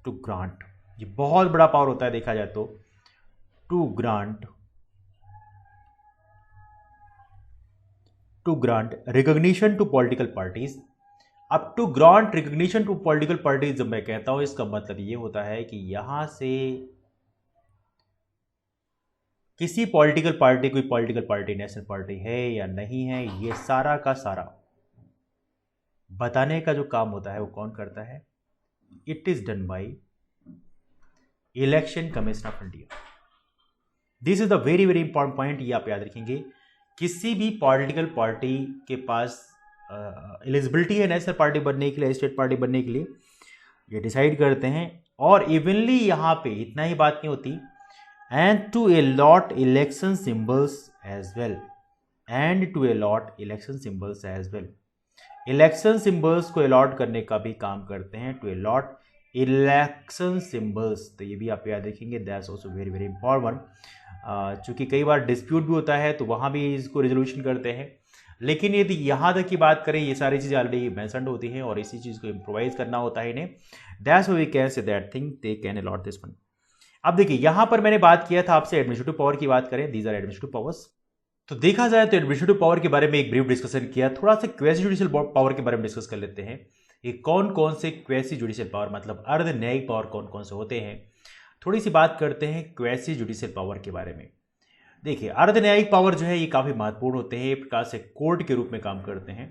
टू ग्रांट, ये बहुत बड़ा पावर होता है देखा जाए तो, to grant recognition to political parties. अब to grant recognition to political parties जब मैं कहता हूं, इसका मतलब ये होता है कि यहां से किसी पॉलिटिकल पार्टी, कोई पॉलिटिकल पार्टी नेशनल पार्टी है या नहीं है, ये सारा का सारा बताने का जो काम होता है वो कौन करता है, it is done by election commission of India. This is the very very important point, ये आप याद रखेंगे। किसी भी पॉलिटिकल पार्टी के पास एलिजिबिलिटी है नेशनल पार्टी बनने के लिए, स्टेट पार्टी बनने के लिए, ये डिसाइड करते हैं। और इवनली यहां पे इतना ही बात नहीं होती, and to allot election symbols as well, and to allot election symbols as well, election symbols को अलॉट करने का भी काम करते हैं, टू अलॉट इलेक्शन सिंबल्स। तो ये भी आप याद रखेंगे, that's also very very important. चूंकि कई बार डिस्प्यूट भी होता है तो वहाँ भी इसको रेजोल्यूशन करते हैं, लेकिन यदि यहाँ तक की बात करें, ये सारी चीज़ें ऑलरेडी मेंशन्ड होती हैं और इसी चीज़ को इम्प्रोवाइज करना होता है इन्हें, that's why we can say that thing they can allot this one. अब देखिए, यहाँ पर मैंने बात किया था आपसे एडमिनिस्ट्रेटिव पावर की बात करें, दीज आर एडमिनिस्ट्रेटिव पावर्स। तो देखा जाए तो एडमिनिस्ट्रेटिव पावर के बारे में एक ब्रीफ डिस्कशन किया, थोड़ा सा क्वेसी जुडिशियल पावर के बारे में डिस्कस कर लेते हैं। ये कौन कौन से क्वेसी जुडिशियल पावर, मतलब अर्ध न्यायिक पावर कौन कौन से होते हैं, थोड़ी सी बात करते हैं क्वेसी जुडिशियल पावर के बारे में। देखिए, अर्ध न्यायिक पावर जो है ये काफ़ी महत्वपूर्ण होते हैं, एक प्रकार से कोर्ट के रूप में काम करते हैं।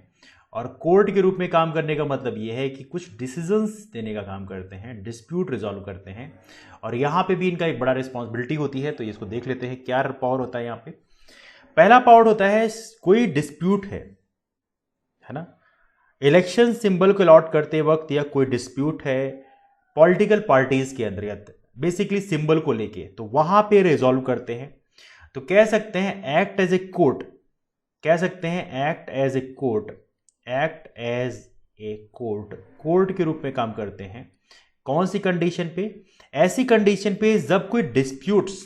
और कोर्ट के रूप में काम करने का मतलब ये है कि कुछ डिसीजंस देने का काम करते हैं, डिस्प्यूट रिजॉल्व करते हैं, और यहाँ पे भी इनका एक बड़ा रिस्पॉन्सिबिलिटी होती है। तो इसको देख लेते हैं क्या पावर होता है यहाँ पे। पहला पावर होता है, कोई डिस्प्यूट है ना, इलेक्शन सिंबल को अलॉट करते वक्त या कोई डिस्प्यूट है पॉलिटिकल पार्टीज के अंतर्गत, बेसिकली सिंबल को लेके, तो वहां पे रिजॉल्व करते हैं। तो कह सकते हैं एक्ट एज ए कोर्ट, कह सकते हैं act as a court, act as a court, court के रूप में काम करते हैं। कौन सी कंडीशन पे? ऐसी कंडीशन पे जब कोई disputes,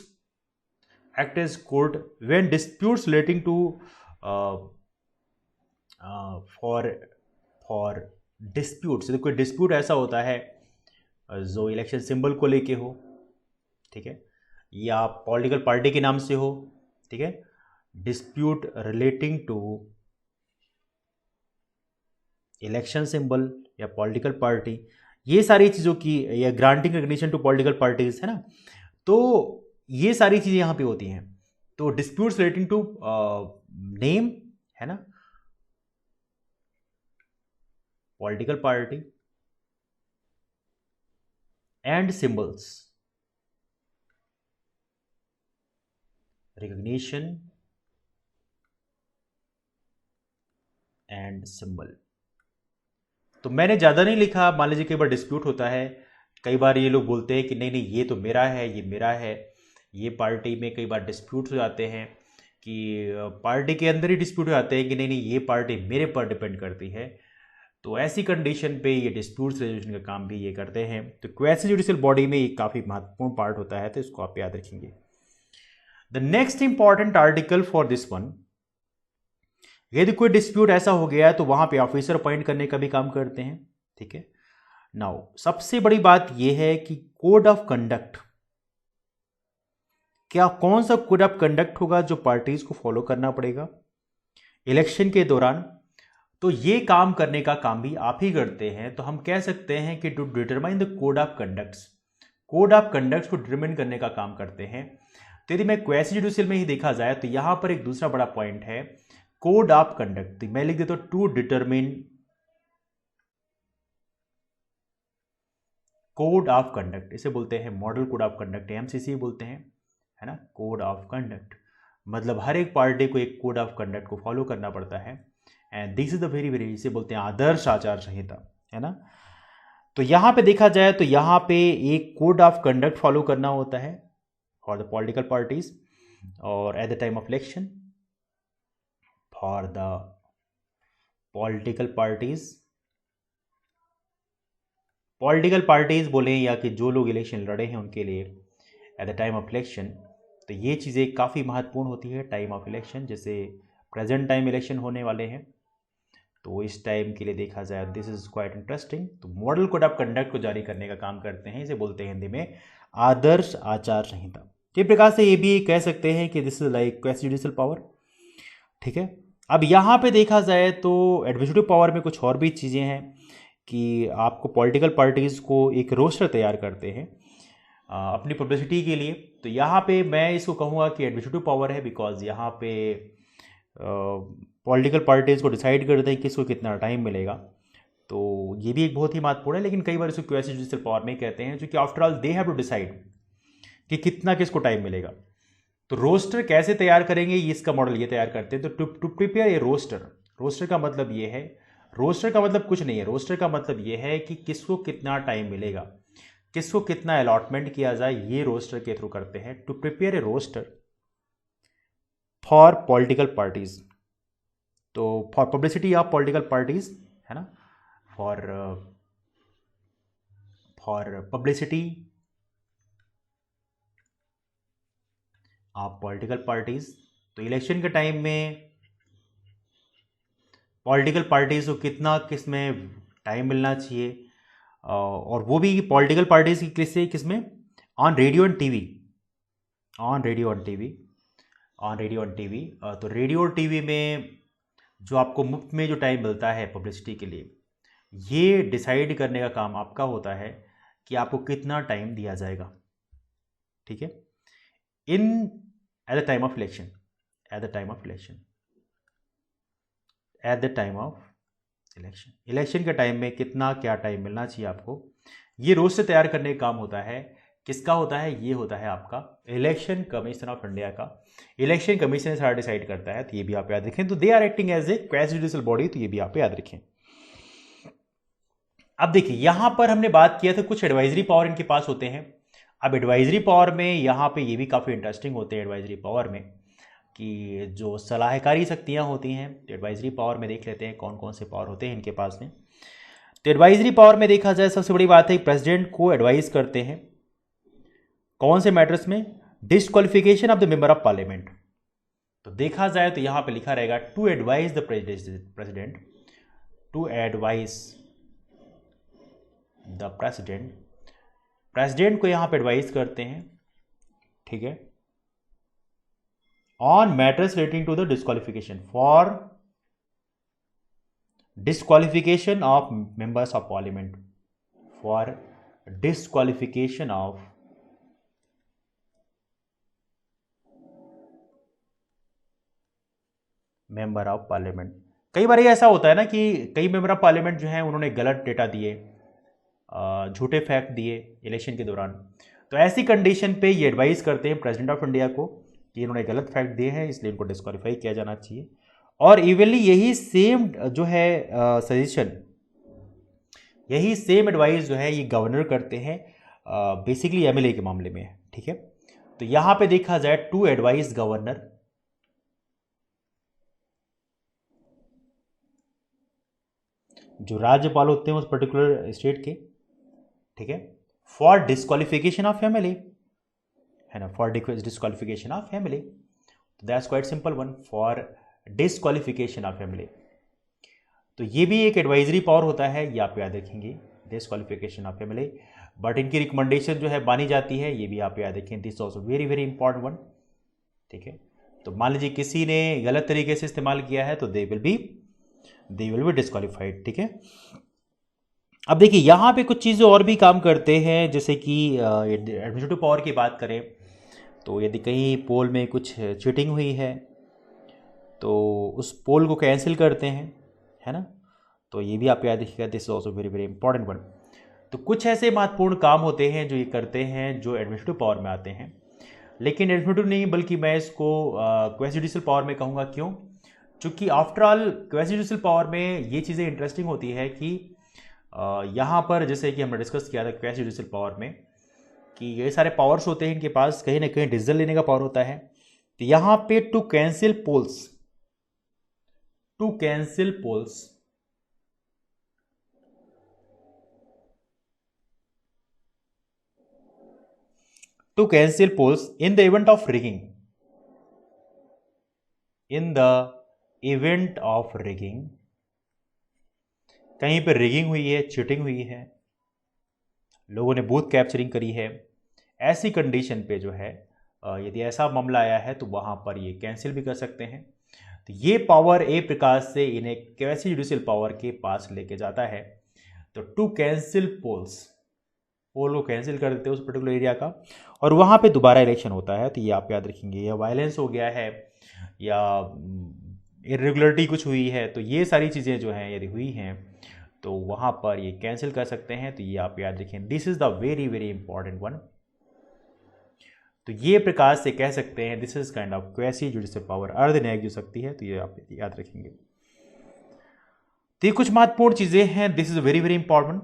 act as court when disputes relating to for disputes, कोई डिस्प्यूट ऐसा होता है जो इलेक्शन सिंबल को लेके हो, ठीक है, या पॉलिटिकल पार्टी के नाम से हो, ठीक है, dispute relating to election symbol या पॉलिटिकल पार्टी, ये सारी चीज़ों की, या granting recognition to political parties, है ना, तो ये सारी चीज़ें यहाँ पे होती हैं। तो डिस्प्यूट्स रिलेटिंग टू नेम, है ना, political party and symbols, recognition and symbol. तो मैंने ज़्यादा नहीं लिखा, मान लीजिए कई बार डिस्प्यूट होता है, कई बार ये लोग बोलते हैं कि नहीं नहीं ये तो मेरा है, ये मेरा है, ये पार्टी में कई बार डिस्प्यूट हो जाते हैं कि पार्टी के अंदर ही डिस्प्यूट हो जाते हैं कि नहीं नहीं ये पार्टी मेरे पर डिपेंड करती है। तो ऐसी कंडीशन पे ये डिस्प्यूट्स रेजोल्यूशन का काम भी ये करते हैं। तो क्वेसी जुडिशियल बॉडी में ये काफ़ी महत्वपूर्ण पार्ट होता है, तो इसको आप याद रखेंगे। The next important article for this one, यदि कोई डिस्प्यूट ऐसा हो गया है तो वहां पे ऑफिसर अपॉइंट करने का भी काम करते हैं। ठीक है, नाउ सबसे बड़ी बात यह है कि कोड ऑफ कंडक्ट, क्या कौन सा कोड ऑफ कंडक्ट होगा जो पार्टीज को फॉलो करना पड़ेगा इलेक्शन के दौरान, तो ये काम करने का काम भी आप ही करते हैं। तो हम कह सकते हैं कि to determine the code of conducts, code of conducts को डिटरमाइन करने का काम करते हैं। तो यदि मैं क्वेसी जुडिशियल में ही देखा जाए तो यहां पर एक दूसरा बड़ा पॉइंट है कोड ऑफ कंडक्ट। तो मैं लिख देता हूं to determine code of conduct, इसे बोलते हैं model code of conduct, MCC बोलते हैं, है ना, कोड ऑफ कंडक्ट। मतलब हर एक पार्टी को एक कोड ऑफ कंडक्ट को फॉलो करना पड़ता है and this is the very very, इसे बोलते हैं आदर्श आचार संहिता, है ना। तो यहां पे देखा जाए तो यहां पे एक कोड ऑफ कंडक्ट फॉलो करना होता है फॉर द पॉलिटिकल पार्टीज और eight the time of election for the political parties, political parties बोले या कि जो लोग इलेक्शन लड़े हैं उनके लिए eight the time of election. तो ये चीज़ें काफ़ी महत्वपूर्ण होती है टाइम ऑफ इलेक्शन। जैसे प्रेजेंट टाइम इलेक्शन होने वाले हैं तो इस टाइम के लिए देखा जाए दिस इज क्वाइट इंटरेस्टिंग। तो मॉडल कोड ऑफ कंडक्ट को जारी करने का काम करते हैं, इसे बोलते हैं हिंदी में आदर्श आचार संहिता। इस प्रकार से ये भी कह सकते हैं कि this is like quasi judicial power. ठीक है, अब यहाँ पे देखा जाए तो एडमिनिस्ट्रेटिव पावर में कुछ और भी चीज़ें हैं कि आपको पॉलिटिकल पार्टीज़ को एक रोस्टर तैयार करते हैं अपनी पब्लिसिटी के लिए। तो यहाँ पे मैं इसको कहूँगा कि एडमिनिस्ट्रेटिव पावर है, बिकॉज यहाँ पे पॉलिटिकल पार्टीज़ को डिसाइड करते हैं किसको कितना टाइम मिलेगा। तो ये भी एक बहुत ही महत्वपूर्ण है, लेकिन कई बार इसको क्वेसी जुडिशियल पावर में कहते हैं, जो कि after all they have to decide कि कितना किसको टाइम मिलेगा। तो रोस्टर कैसे तैयार करेंगे, ये इसका मॉडल ये तैयार करते हैं। तो to prepare a roster, roster का मतलब ये है, रोस्टर का मतलब कुछ नहीं है, रोस्टर का मतलब ये है कि किसको कितना टाइम मिलेगा, किसको कितना अलॉटमेंट किया जाए, ये रोस्टर के थ्रू करते हैं। To prepare a roster for political parties, तो for publicity of political parties, है ना, for publicity of political parties. तो इलेक्शन के टाइम में पॉलिटिकल पार्टीज को कितना किस में टाइम मिलना चाहिए, और वो भी पॉलिटिकल पार्टीज की किस में, on radio and TV, on radio and TV, on radio and TV. तो रेडियो और टीवी में जो आपको मुफ्त में जो टाइम मिलता है पब्लिसिटी के लिए, ये डिसाइड करने का काम आपका होता है कि आपको कितना टाइम दिया जाएगा। ठीक है, in at the time of election, at the time of election, at the time of election, election के टाइम में कितना क्या टाइम मिलना चाहिए आपको, ये रोज से तैयार करने का काम होता है। किसका होता है, ये होता है आपका इलेक्शन कमीशन ऑफ इंडिया का। इलेक्शन कमीशन सारा डिसाइड करता है, तो ये भी आप याद रखें। तो they are acting as a quasi judicial body, तो ये भी आप याद रखें। अब देखिए यहां पर हमने बात किया था कुछ एडवाइजरी पावर इनके पास होते हैं। अब एडवाइजरी पावर में यहाँ पे ये भी काफ़ी इंटरेस्टिंग होते हैं एडवाइजरी पावर में, कि जो सलाहकारी शक्तियाँ होती हैं। तो एडवाइजरी पावर में देख लेते हैं कौन कौन से पावर होते हैं इनके पास में। तो एडवाइजरी पावर में देखा जाए सबसे बड़ी बात है प्रेसिडेंट को एडवाइस करते हैं कौन से मैटर्स में, disqualification of the member of parliament. तो देखा जाए तो यहाँ पे लिखा रहेगा to advise the president, to advice the president, president को यहाँ पे एडवाइस करते हैं, ठीक है, on matters relating to the disqualification, for disqualification of members of parliament, for disqualification of member of parliament. कई बार ये ऐसा होता है ना कि कई मेंबर ऑफ पार्लियामेंट जो हैं उन्होंने गलत डेटा दिए, झूठे फैक्ट दिए इलेक्शन के दौरान। तो ऐसी कंडीशन पे ये एडवाइस करते हैं प्रेसिडेंट ऑफ इंडिया को कि इन्होंने गलत फैक्ट दिए हैं, इसलिए इनको डिस्क्वालीफाई किया जाना चाहिए। और इवनली यही सेम जो है सजेशन, यही सेम एडवाइस जो है ये गवर्नर करते हैं बेसिकली एमएलए के मामले में, ठीक है। तो यहां पे देखा जाए टू एडवाइस गवर्नर, जो राज्यपाल होते हैं उस पर्टिकुलर स्टेट के, ठीक है, फॉर डिस्क्वालिफिकेशन ऑफ एमएलए, है ना, for disqualification of MLA. That's quite simple one, for disqualification of MLA. तो ये भी एक एडवाइजरी पावर होता है, ये आप याद रखेंगे, डिस्क्वालिफिकेशन ऑफ एमएलए। बट इनकी रिकमेंडेशन जो है मानी जाती है, ये भी आप याद रखें, this also very very important one. ठीक है, तो मान लीजिए किसी ने गलत तरीके से इस्तेमाल किया है तो दे विल बी डिस्क्वालिफाइड। ठीक है, अब देखिए यहाँ पे कुछ चीज़ें और भी काम करते हैं, जैसे कि एडमिनिस्ट्रेटिव पावर की बात करें तो यदि कहीं पोल में कुछ चीटिंग हुई है तो उस पोल को कैंसिल करते हैं, है ना। तो ये भी आप याद रखिएगा, this is also very very important one. तो कुछ ऐसे महत्वपूर्ण काम होते हैं जो ये करते हैं, जो एडमिनिस्ट्रेटिव पावर में आते हैं। लेकिन एडमिनिस्ट्रेटिव नहीं, बल्कि मैं इसको क्वासी जुडिशियल पावर में कहूँगा। क्यों? चूँकि after all quasi judicial power में ये चीज़ें इंटरेस्टिंग होती है कि यहाँ पर जैसे कि हमने डिस्कस किया था क्वासी जुडिशियल पावर में कि ये सारे पावर्स होते हैं, इनके पास कहीं ना कहीं डिसीजन लेने का पावर होता है। तो यहाँ पे to cancel polls, to cancel polls, to cancel polls in the event of rigging, in the event of rigging, कहीं पर रिगिंग हुई है, चीटिंग हुई है, लोगों ने बूथ कैप्चरिंग करी है, ऐसी कंडीशन पे जो है यदि ऐसा मामला आया है तो वहाँ पर ये कैंसिल भी कर सकते हैं। तो ये पावर एक प्रकार से इन्हें क्वासी जुडिशियल पावर के पास लेके जाता है। तो टू कैंसिल पोल्स, पोल को कैंसिल कर देते हैं उस पर्टिकुलर एरिया का, और वहाँ पे दोबारा इलेक्शन होता है। तो ये आप याद रखेंगे, या वायलेंस हो गया है या इरेगुलरिटी कुछ हुई है, तो ये सारी चीज़ें जो हैं यदि हुई हैं तो वहाँ पर ये कैंसिल कर सकते हैं। तो ये आप याद रखें, this is the very very important one. तो ये प्रकार से कह सकते हैं this is kind of quasi judicial power अर्धन्यायिक जो शक्ति है। तो ये आप याद रखेंगे। तो ये कुछ महत्वपूर्ण चीज़ें हैं, this is very very important.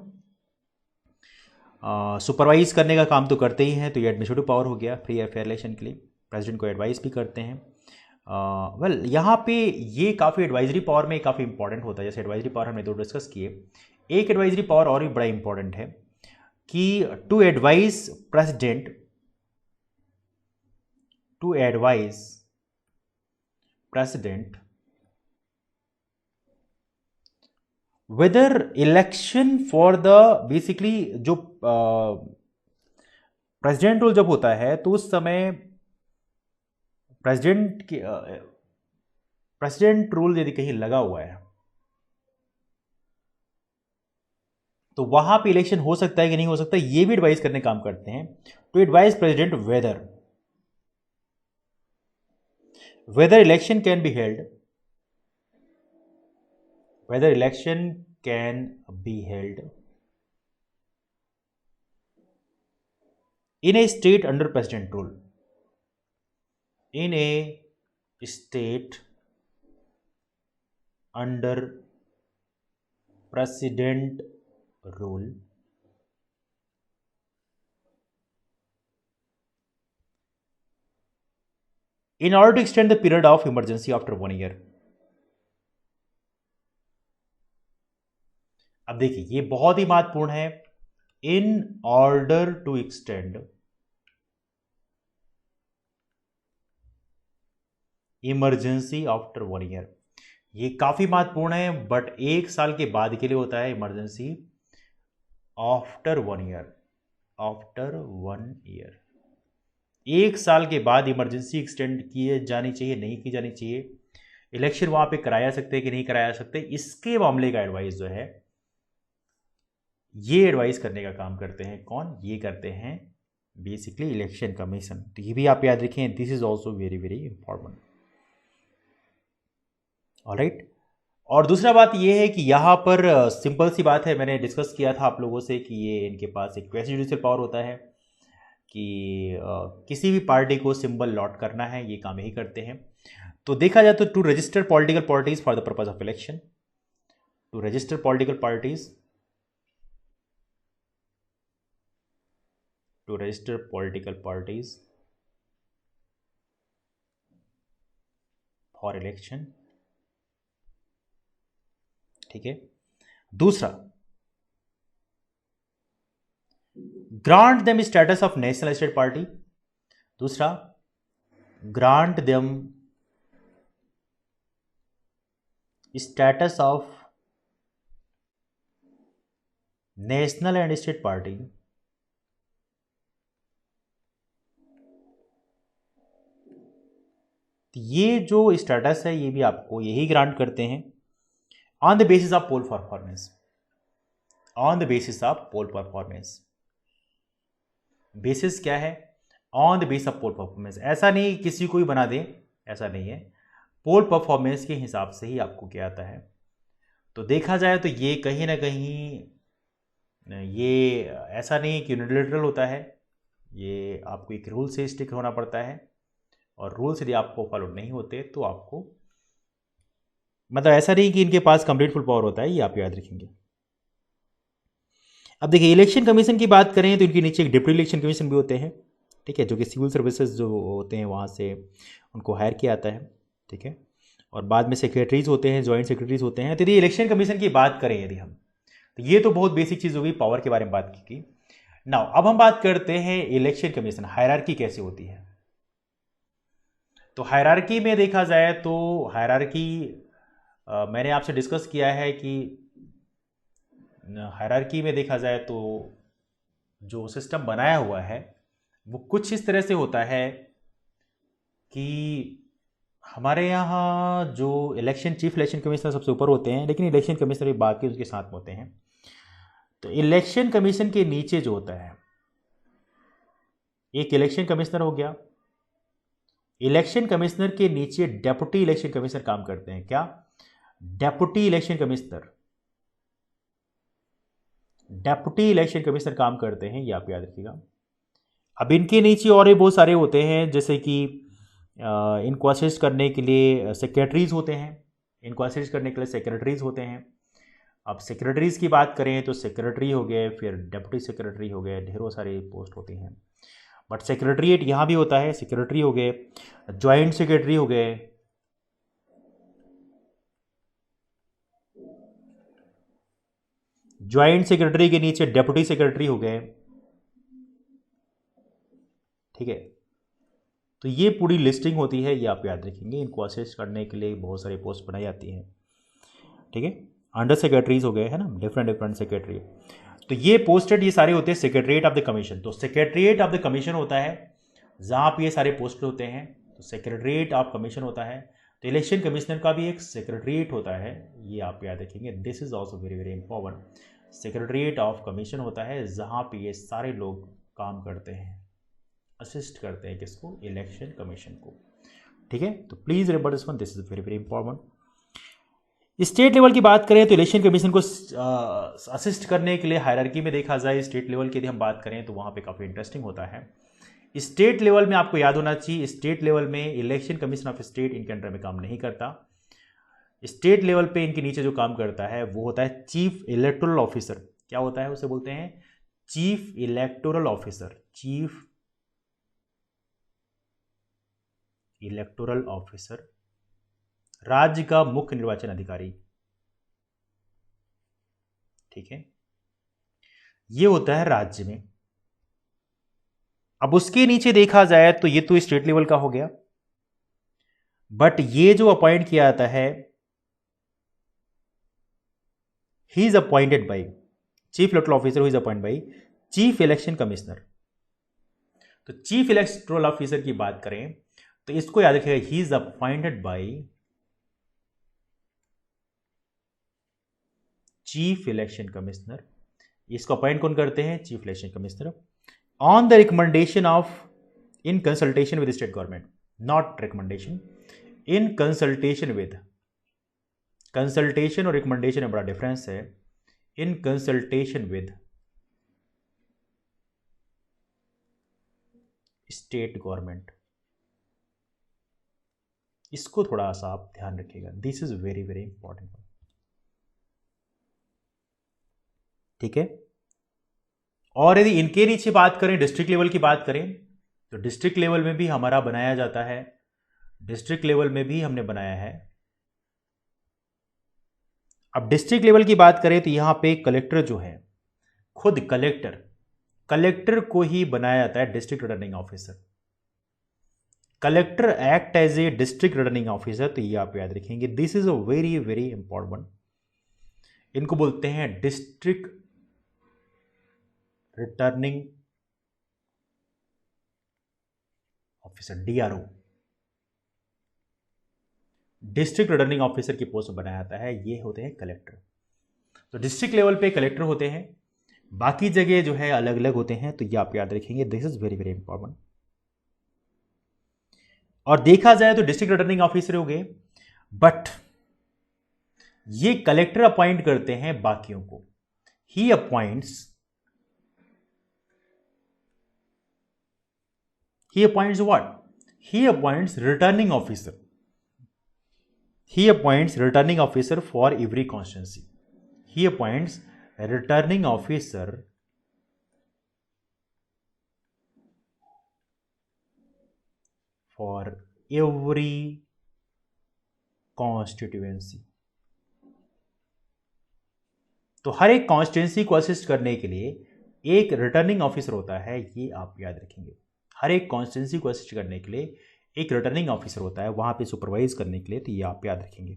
Supervise करने का काम तो करते ही हैं, तो ये एडमिनिस्ट्रेटिव पावर हो गया फ्री और फेयर इलेक्शन के लिए। प्रेसिडेंट को एडवाइस भी करते हैं। वेल यहाँ पे ये काफ़ी एडवाइजरी पावर में काफ़ी इंपॉर्टेंट होता है। जैसे एडवाइजरी पावर हमने दो डिस्कस किए, एक एडवाइजरी पावर और भी बड़ा इंपॉर्टेंट है कि to advise president, to advise president whether election for the, basically जो प्रेसिडेंट रूल जब होता है तो उस समय प्रेसिडेंट के प्रेसिडेंट रूल यदि कहीं लगा हुआ है तो वहां पे इलेक्शन हो सकता है कि नहीं हो सकता, ये भी एडवाइस करने काम करते हैं। To advise president whether election can be held, whether election can be held in a state under president rule, in a state under president rule in order to extend the period of emergency after 1 year। अब देखिए ये बहुत ही महत्वपूर्ण है, in order to extend emergency after 1 year. ये काफी महत्वपूर्ण है, बट 1 साल के बाद के लिए होता है emergency after 1 year, after 1 year. 1 साल के बाद इमरजेंसी एक्सटेंड की जानी चाहिए, नहीं की जानी चाहिए, इलेक्शन वहां पे कराया सकते हैं कि नहीं कराया सकते, इसके मामले का एडवाइस जो है ये एडवाइस करने का काम करते हैं कौन? ये करते हैं बेसिकली इलेक्शन कमीशन। तो ये भी आप याद रखें, this is also very very important. Alright, और दूसरा बात ये है कि यहाँ पर सिंपल सी बात है, मैंने डिस्कस किया था आप लोगों से कि ये इनके पास एक क्वासी जुडिशियल पावर होता है कि किसी भी पार्टी को सिंबल लॉट करना है, ये काम यही करते हैं। तो देखा जाए तो to register political parties for the purpose of election, to register political parties, to register political parties for election। ठीक है, दूसरा grant them status of national state party, दूसरा grant them status of national and state party ये जो स्टेटस है ये भी आपको यही ग्रांट करते हैं on the basis of poll performance, on the basis of poll performance. Basis क्या है? On the base of poll performance. ऐसा नहीं किसी को भी बना दें, ऐसा नहीं है, पोल परफॉर्मेंस के हिसाब से ही आपको क्या आता है। तो देखा जाए तो ये कहीं ना कहीं ये ऐसा नहीं कि यूनिलैटरल होता है, ये आपको एक रूल से स्टिक होना पड़ता है, और रूल्स यदि आपको फॉलो नहीं होते तो आपको मतलब ऐसा नहीं कि इनके पास कंप्लीट फुल पावर होता है, ये आप याद रखेंगे। अब देखिए इलेक्शन कमीशन की बात करें तो इनके नीचे एक डिप्टी इलेक्शन कमीशन भी होते हैं, ठीक है, जो कि सिविल सर्विसेज जो होते हैं वहाँ से उनको हायर किया जाता है, ठीक है, और बाद में सेक्रेटरीज होते हैं, जॉइंट सेक्रेटरीज होते हैं। तो यदि इलेक्शन कमीशन की बात करें यदि हम, तो ये तो बहुत बेसिक चीज़ होगी, पावर के बारे में बात की। नाउ अब हम बात करते हैं इलेक्शन कमीशन हायरार्की कैसे होती है। तो हायरार्की में देखा जाए तो हायरार्की मैंने आपसे डिस्कस किया है कि हायरार्की में देखा जाए तो जो सिस्टम बनाया हुआ है वो कुछ इस तरह से होता है कि हमारे यहाँ जो चीफ इलेक्शन कमिश्नर सबसे ऊपर होते हैं, लेकिन इलेक्शन कमिश्नर भी बाकी उसके साथ में होते हैं। तो इलेक्शन कमीशन के नीचे जो होता है एक इलेक्शन कमिश्नर हो गया, इलेक्शन कमिश्नर के नीचे डेप्यूटी इलेक्शन कमिश्नर काम करते हैं। क्या? Deputy election commissioner, deputy election commissioner काम करते हैं, ये आप याद रखिएगा। अब इनके नीचे और भी बहुत सारे होते हैं, जैसे कि इनको असिस्ट करने के लिए सेक्रेटरीज होते हैं, इनको असिस्ट करने के लिए सेक्रेटरीज होते हैं। अब सेक्रेटरीज की बात करें तो सेक्रेटरी हो गए, फिर डेप्यूटी सेक्रेटरी हो गए, ढेरों सारी पोस्ट होती हैं। बट सेक्रेटरीट यहाँ भी होता है, सेक्रेटरी हो गए, ज्वाइंट सेक्रेटरी हो गए, ज्वाइंट सेक्रेटरी के नीचे डेप्यूटी सेक्रेटरी हो गए, ठीक है। तो ये पूरी लिस्टिंग होती है, ये आप याद रखेंगे। इनको असिस्ट करने के लिए बहुत सारी पोस्ट बनाई जाती हैं, ठीक है। अंडर सेक्रेटरीज हो गए, है ना, डिफरेंट डिफरेंट सेक्रेटरी। तो ये पोस्टेड ये सारे होते हैं सेक्रेटरीट ऑफ द कमीशन। तो सेक्रेटरीट ऑफ द कमीशन होता है जहाँ पे ये सारे पोस्ट होते हैं, तो सेक्रेटरीट ऑफ कमीशन होता है। तो इलेक्शन कमिश्नर का भी एक सेक्रेटरीट होता है, ये आप याद रखेंगे। This is also very very important. Secretariat of commission होता है जहाँ पे ये सारे लोग काम करते हैं, असिस्ट करते हैं किसको? इलेक्शन कमीशन को, ठीक है। तो please remember this one, this is very very important. State level की बात करें तो इलेक्शन कमीशन को असिस्ट करने के लिए हायरार्की में देखा जाए स्टेट लेवल की यदि हम बात करें तो वहाँ पे काफ़ी इंटरेस्टिंग होता है। स्टेट लेवल में आपको याद होना चाहिए, स्टेट लेवल में इलेक्शन कमीशन ऑफ स्टेट इनके अंडर में काम नहीं करता। स्टेट लेवल पे इनके नीचे जो काम करता है वो होता है चीफ इलेक्टोरल ऑफिसर। क्या होता है? उसे बोलते हैं chief electoral officer, chief electoral officer, राज्य का मुख्य निर्वाचन अधिकारी, ठीक है, ये होता है राज्य में। अब उसके नीचे देखा जाए तो ये तो स्टेट लेवल का हो गया, बट ये जो अपॉइंट किया जाता है he is appointed by chief electoral officer, who is appointed by chief election commissioner. तो चीफ इलेक्टोरल ऑफिसर की बात करें तो इसको याद रखिएगा, he is appointed by chief election commissioner. इसको अपॉइंट कौन करते हैं? Chief election commissioner, on the recommendation of, in consultation with state government, not recommendation, in consultation with. Consultation और रिकमेंडेशन में बड़ा डिफरेंस है। In consultation with state government, इसको थोड़ा सा आप ध्यान रखिएगा, this is very very important, ठीक है। और यदि इनके नीचे बात करें, डिस्ट्रिक्ट लेवल की बात करें, तो डिस्ट्रिक्ट लेवल में भी हमारा बनाया जाता है, डिस्ट्रिक्ट लेवल में भी हमने बनाया है। अब डिस्ट्रिक्ट लेवल की बात करें तो यहां पे कलेक्टर जो है, खुद कलेक्टर को ही बनाया जाता है district returning officer. Collector act as a district returning officer, तो ये आप याद रखेंगे, this is a very very important one. इनको बोलते हैं district returning officer, DRO. District returning officer की पोस्ट बनाया जाता है, ये होते हैं कलेक्टर। तो डिस्ट्रिक्ट लेवल पे कलेक्टर होते हैं, बाकी जगह जो है अलग अलग होते हैं, तो ये आप याद रखेंगे, this is very very important. और देखा जाए तो डिस्ट्रिक्ट रिटर्निंग ऑफिसर हो गए, बट ये कलेक्टर अपॉइंट करते हैं बाकियों को। He appoints what? He appoints returning officer. He appoints returning officer for every constituency. He appoints returning officer for every constituency. तो हर एक कॉन्स्टिट्यूंसी को असिस्ट करने के लिए एक रिटर्निंग ऑफिसर होता है, ये आप याद रखेंगे। हर एक कॉन्स्टिट्यूंसी को असिस्ट करने के लिए एक रिटर्निंग ऑफिसर होता है, वहां पे सुपरवाइज करने के लिए, तो ये आप याद रखेंगे।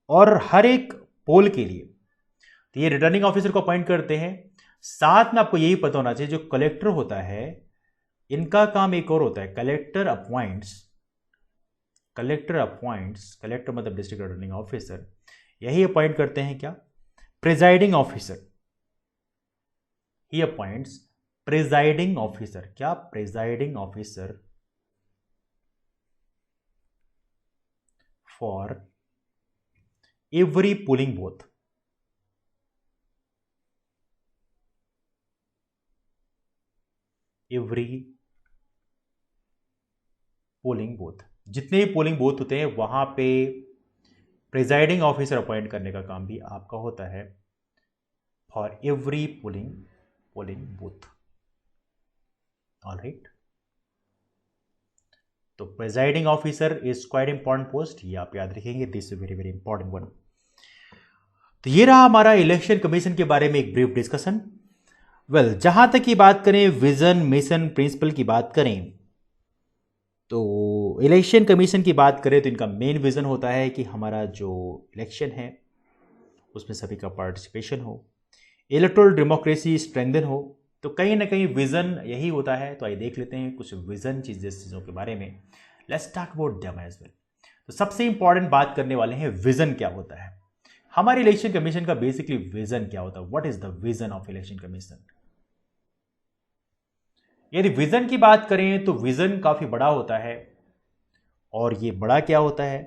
और हर एक पोल के लिए तो ये रिटर्निंग ऑफिसर को अपॉइंट करते हैं। साथ में आपको यही पता होना चाहिए, जो कलेक्टर होता है इनका काम एक और होता है, कलेक्टर कलेक्टर मतलब डिस्ट्रिक्ट रिटर्निंग ऑफिसर, यही अपॉइंट करते हैं क्या? Presiding officer. He appoints presiding officer, क्या? Presiding officer for every polling booth. Every polling booth, जितने भी पोलिंग बूथ होते हैं वहां पे प्रिजाइडिंग ऑफिसर अपॉइंट करने का काम भी आपका होता है, for every polling booth. Alright, तो presiding officer is quite important post, ये आप याद रखेंगे, this is very very important one. तो ये रहा हमारा इलेक्शन कमीशन के बारे में एक ब्रीफ डिस्कशन। वेल, जहां तक की बात करें विजन, मिशन, प्रिंसिपल की बात करें, तो इलेक्शन कमीशन की बात करें तो इनका मेन विजन होता है कि हमारा जो इलेक्शन है उसमें सभी का पार्टिसिपेशन हो, इलेक्टोरल डेमोक्रेसी स्ट्रेंथन हो। तो कहीं ना कहीं विजन यही होता है। तो आइए देख लेते हैं कुछ विजन चीज़ों के बारे में। Let's talk about them as well. तो सबसे इंपॉर्टेंट बात करने वाले हैं विजन क्या होता है। हमारे इलेक्शन कमीशन का बेसिकली विजन क्या होता है, what is the vision of election commission. यदि विजन की बात करें तो विजन काफी बड़ा होता है, और ये बड़ा क्या होता है,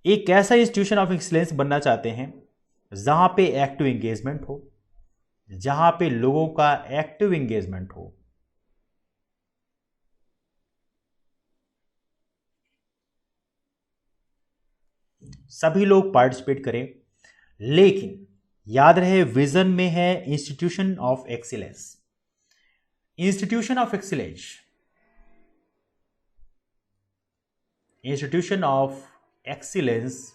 एक ऐसा इंस्टीट्यूशन ऑफ एक्सीलेंस बनना चाहते हैं जहां पे एक्टिव एंगेजमेंट हो, जहां पे लोगों का एक्टिव एंगेजमेंट हो, सभी लोग पार्टिसिपेट करें। लेकिन याद रहे विजन में है institution of excellence. Institution of excellence, institution of excellence,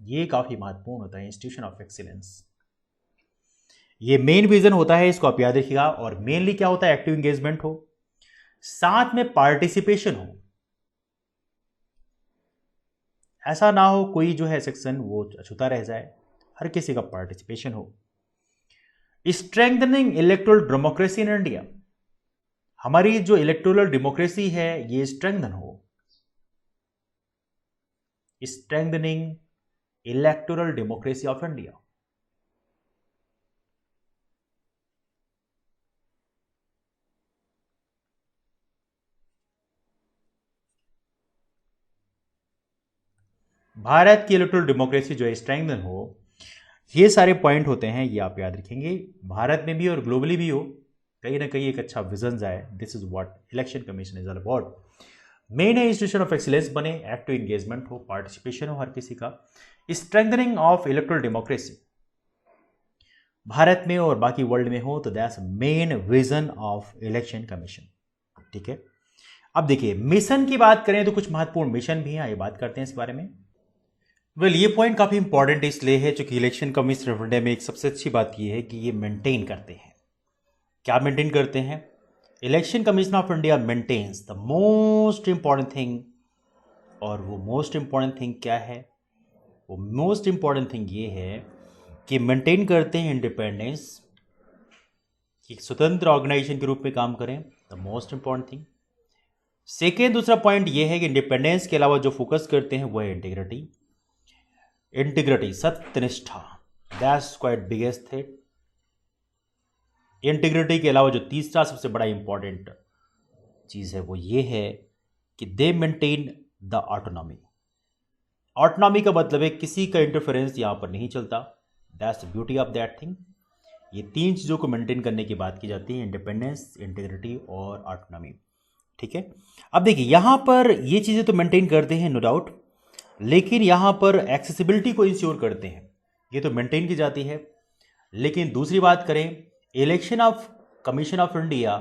ये काफी महत्वपूर्ण होता है। इंस्टीट्यूशन ऑफ एक्सीलेंस ये मेन विजन होता है, इसको आप याद रखिएगा। और मेनली क्या होता है, एक्टिव एंगेजमेंट हो, साथ में पार्टिसिपेशन हो। ऐसा ना हो कोई जो है सेक्शन वो अछूता रह जाए, हर किसी का पार्टिसिपेशन हो। Strengthening electoral democracy in India, हमारी जो इलेक्टोरल डेमोक्रेसी है ये स्ट्रेंथन हो। Strengthening electoral democracy of India. Bharat की इलेक्टोरल डेमोक्रेसी जो है स्ट्रेंथन हो, ये सारे पॉइंट होते हैं, ये आप याद रखेंगे। भारत में भी और ग्लोबली भी हो, कहीं ना कहीं एक अच्छा विजन आए। This is what election commission is all about. Main है इंस्टीट्यूशन ऑफ एक्सीलेंस बने, एक्टिव एंगेजमेंट हो, पार्टिसिपेशन हो हर किसी का, strengthening of electoral democracy Bharat में और बाकी वर्ल्ड में हो। तो that's main vision of election commission. ठीक है, अब देखिए मिशन की बात करें तो कुछ महत्वपूर्ण मिशन भी हैं, आइए बात करते हैं इस बारे में। ये पॉइंट काफी इंपॉर्टेंट इसलिए है क्योंकि इलेक्शन कमीशन ऑफ इंडिया में एक सबसे अच्छी बात यह है कि ये मेंटेन करते हैं। क्या मेंटेन करते हैं? Election commission of India maintains the most important thing, और वो मोस्ट इंपॉर्टेंट थिंग क्या है? वो मोस्ट इंपॉर्टेंट थिंग ये है कि मेंटेन करते हैं इंडिपेंडेंस, कि एक स्वतंत्र ऑर्गेनाइजेशन के रूप में काम करें, the most important thing. Second, दूसरा पॉइंट ये है कि इंडिपेंडेंस के अलावा जो फोकस करते हैं वो है इंटीग्रिटी, इंटीग्रिटी सत्यनिष्ठा, that's quite biggest thing. Integrity के अलावा जो तीसरा सबसे बड़ा इंपॉर्टेंट चीज है वो ये है कि दे मेंटेन द ऑटोनॉमी। ऑटोनॉमी का मतलब है किसी का इंटरफेरेंस यहां पर नहीं चलता, that's the beauty of that thing. ये तीन चीजों को मेंटेन करने की बात की जाती है, इंडिपेंडेंस, इंटीग्रिटी और ऑटोनॉमी। ठीक है, अब देखिए यहां पर ये चीजें तो मेंटेन करते हैं नो डाउट, लेकिन यहां पर एक्सेसिबिलिटी को इंश्योर करते हैं, ये तो मेंटेन की जाती है। लेकिन दूसरी बात करें, election of commission of India,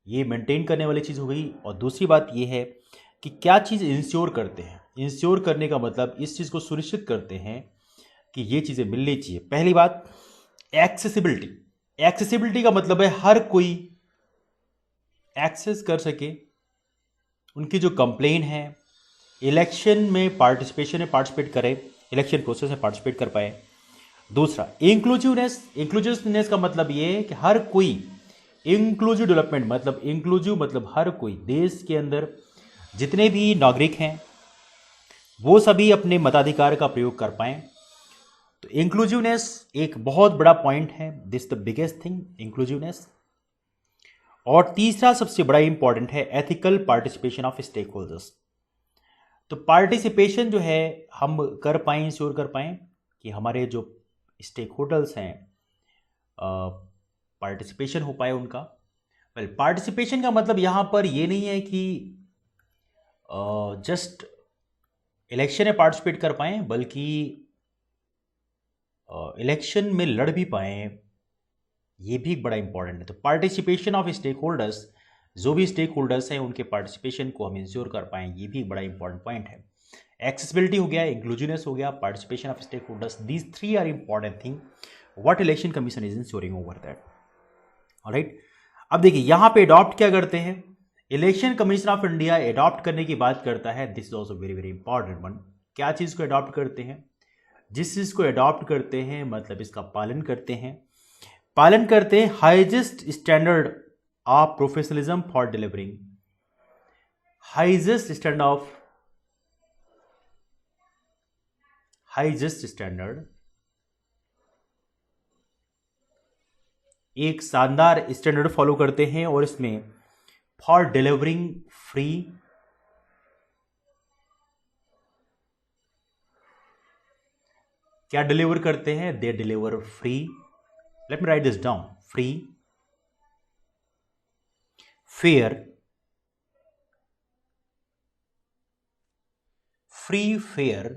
ये मेंटेन करने वाली चीज हो गई। और दूसरी बात ये है कि क्या चीज इंश्योर करते हैं। इंश्योर करने का मतलब इस चीज को सुनिश्चित करते हैं कि ये चीजें मिलनी चाहिए। पहली बात एक्सेसिबिलिटी, एक्सेसिबिलिटी का मतलब है हर कोई एक्सेस कर सके, उनकी जो कंप्लेन है इलेक्शन में पार्टिसिपेशन में पार्टिसिपेट करे, इलेक्शन प्रोसेस में पार्टिसिपेट कर पाए। दूसरा इंक्लूसिवनेस, इंक्लूसिवनेस का मतलब ये है कि हर कोई, इंक्लूसिव डेवलपमेंट मतलब इंक्लूसिव मतलब हर कोई, देश के अंदर जितने भी नागरिक हैं वो सभी अपने मताधिकार का प्रयोग कर पाए। तो इंक्लूसिवनेस एक बहुत बड़ा पॉइंट है, this the biggest thing, inclusiveness. और तीसरा सबसे बड़ा इंपॉर्टेंट है ethical participation of stakeholders. तो पार्टिसिपेशन जो है हम कर पाए, इंश्योर कर पाए कि हमारे जो स्टेक होल्डर्स हैं पार्टिसिपेशन हो पाए उनका। वेल पार्टिसिपेशन का मतलब यहां पर ये नहीं है कि जस्ट इलेक्शन में पार्टिसिपेट कर पाए, बल्कि इलेक्शन में लड़ भी पाए, ये भी बड़ा इंपॉर्टेंट है। तो पार्टिसिपेशन ऑफ स्टेक होल्डर्स, जो भी स्टेक होल्डर्स हैं उनके पार्टिसिपेशन को हम इंश्योर कर पाएँ, ये भी बड़ा इंपॉर्टेंट पॉइंट है। एक्सेसिबिलिटी हो गया, इंक्लूसिवनेस हो गया, participation of stakeholders, these three are important thing what election commission is ensuring over that. Alright, अब देखिए यहां पे अडॉप्ट क्या करते हैं, election commission of India adopt करने की बात करता है, this is also very very important one. क्या चीज को अडॉप्ट करते हैं? जिस चीज को अडॉप्ट करते हैं मतलब इसका पालन करते हैं, पालन करते हैं highest standard of professionalism for delivering, highest standard, एक शानदार स्टैंडर्ड फॉलो करते हैं। और इसमें फॉर डिलीवरिंग फ्री, क्या डिलीवर करते हैं? दे deliver free, let me right this down, free, fair, free fair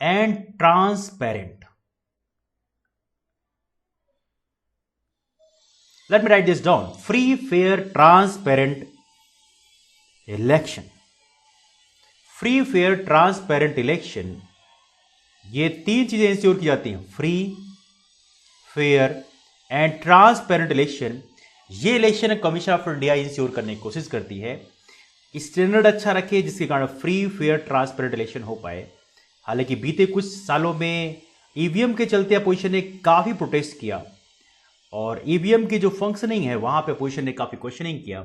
and transparent. Let me right this down, free fair transparent election, free fair transparent election, ये तीन चीजें इंश्योर की जाती हैं, free fair and transparent election. ये election commission of India ensure करने की कोशिश करती है, स्टैंडर्ड अच्छा रखे जिसके कारण फ्री फेयर ट्रांसपेरेंट इलेक्शन हो पाए। हालांकि बीते कुछ सालों में ईवीएम के चलते अपोजिशन ने काफी प्रोटेस्ट किया, और ईवीएम की जो फंक्शनिंग है वहां पे अपोजिशन ने काफी क्वेश्चनिंग किया।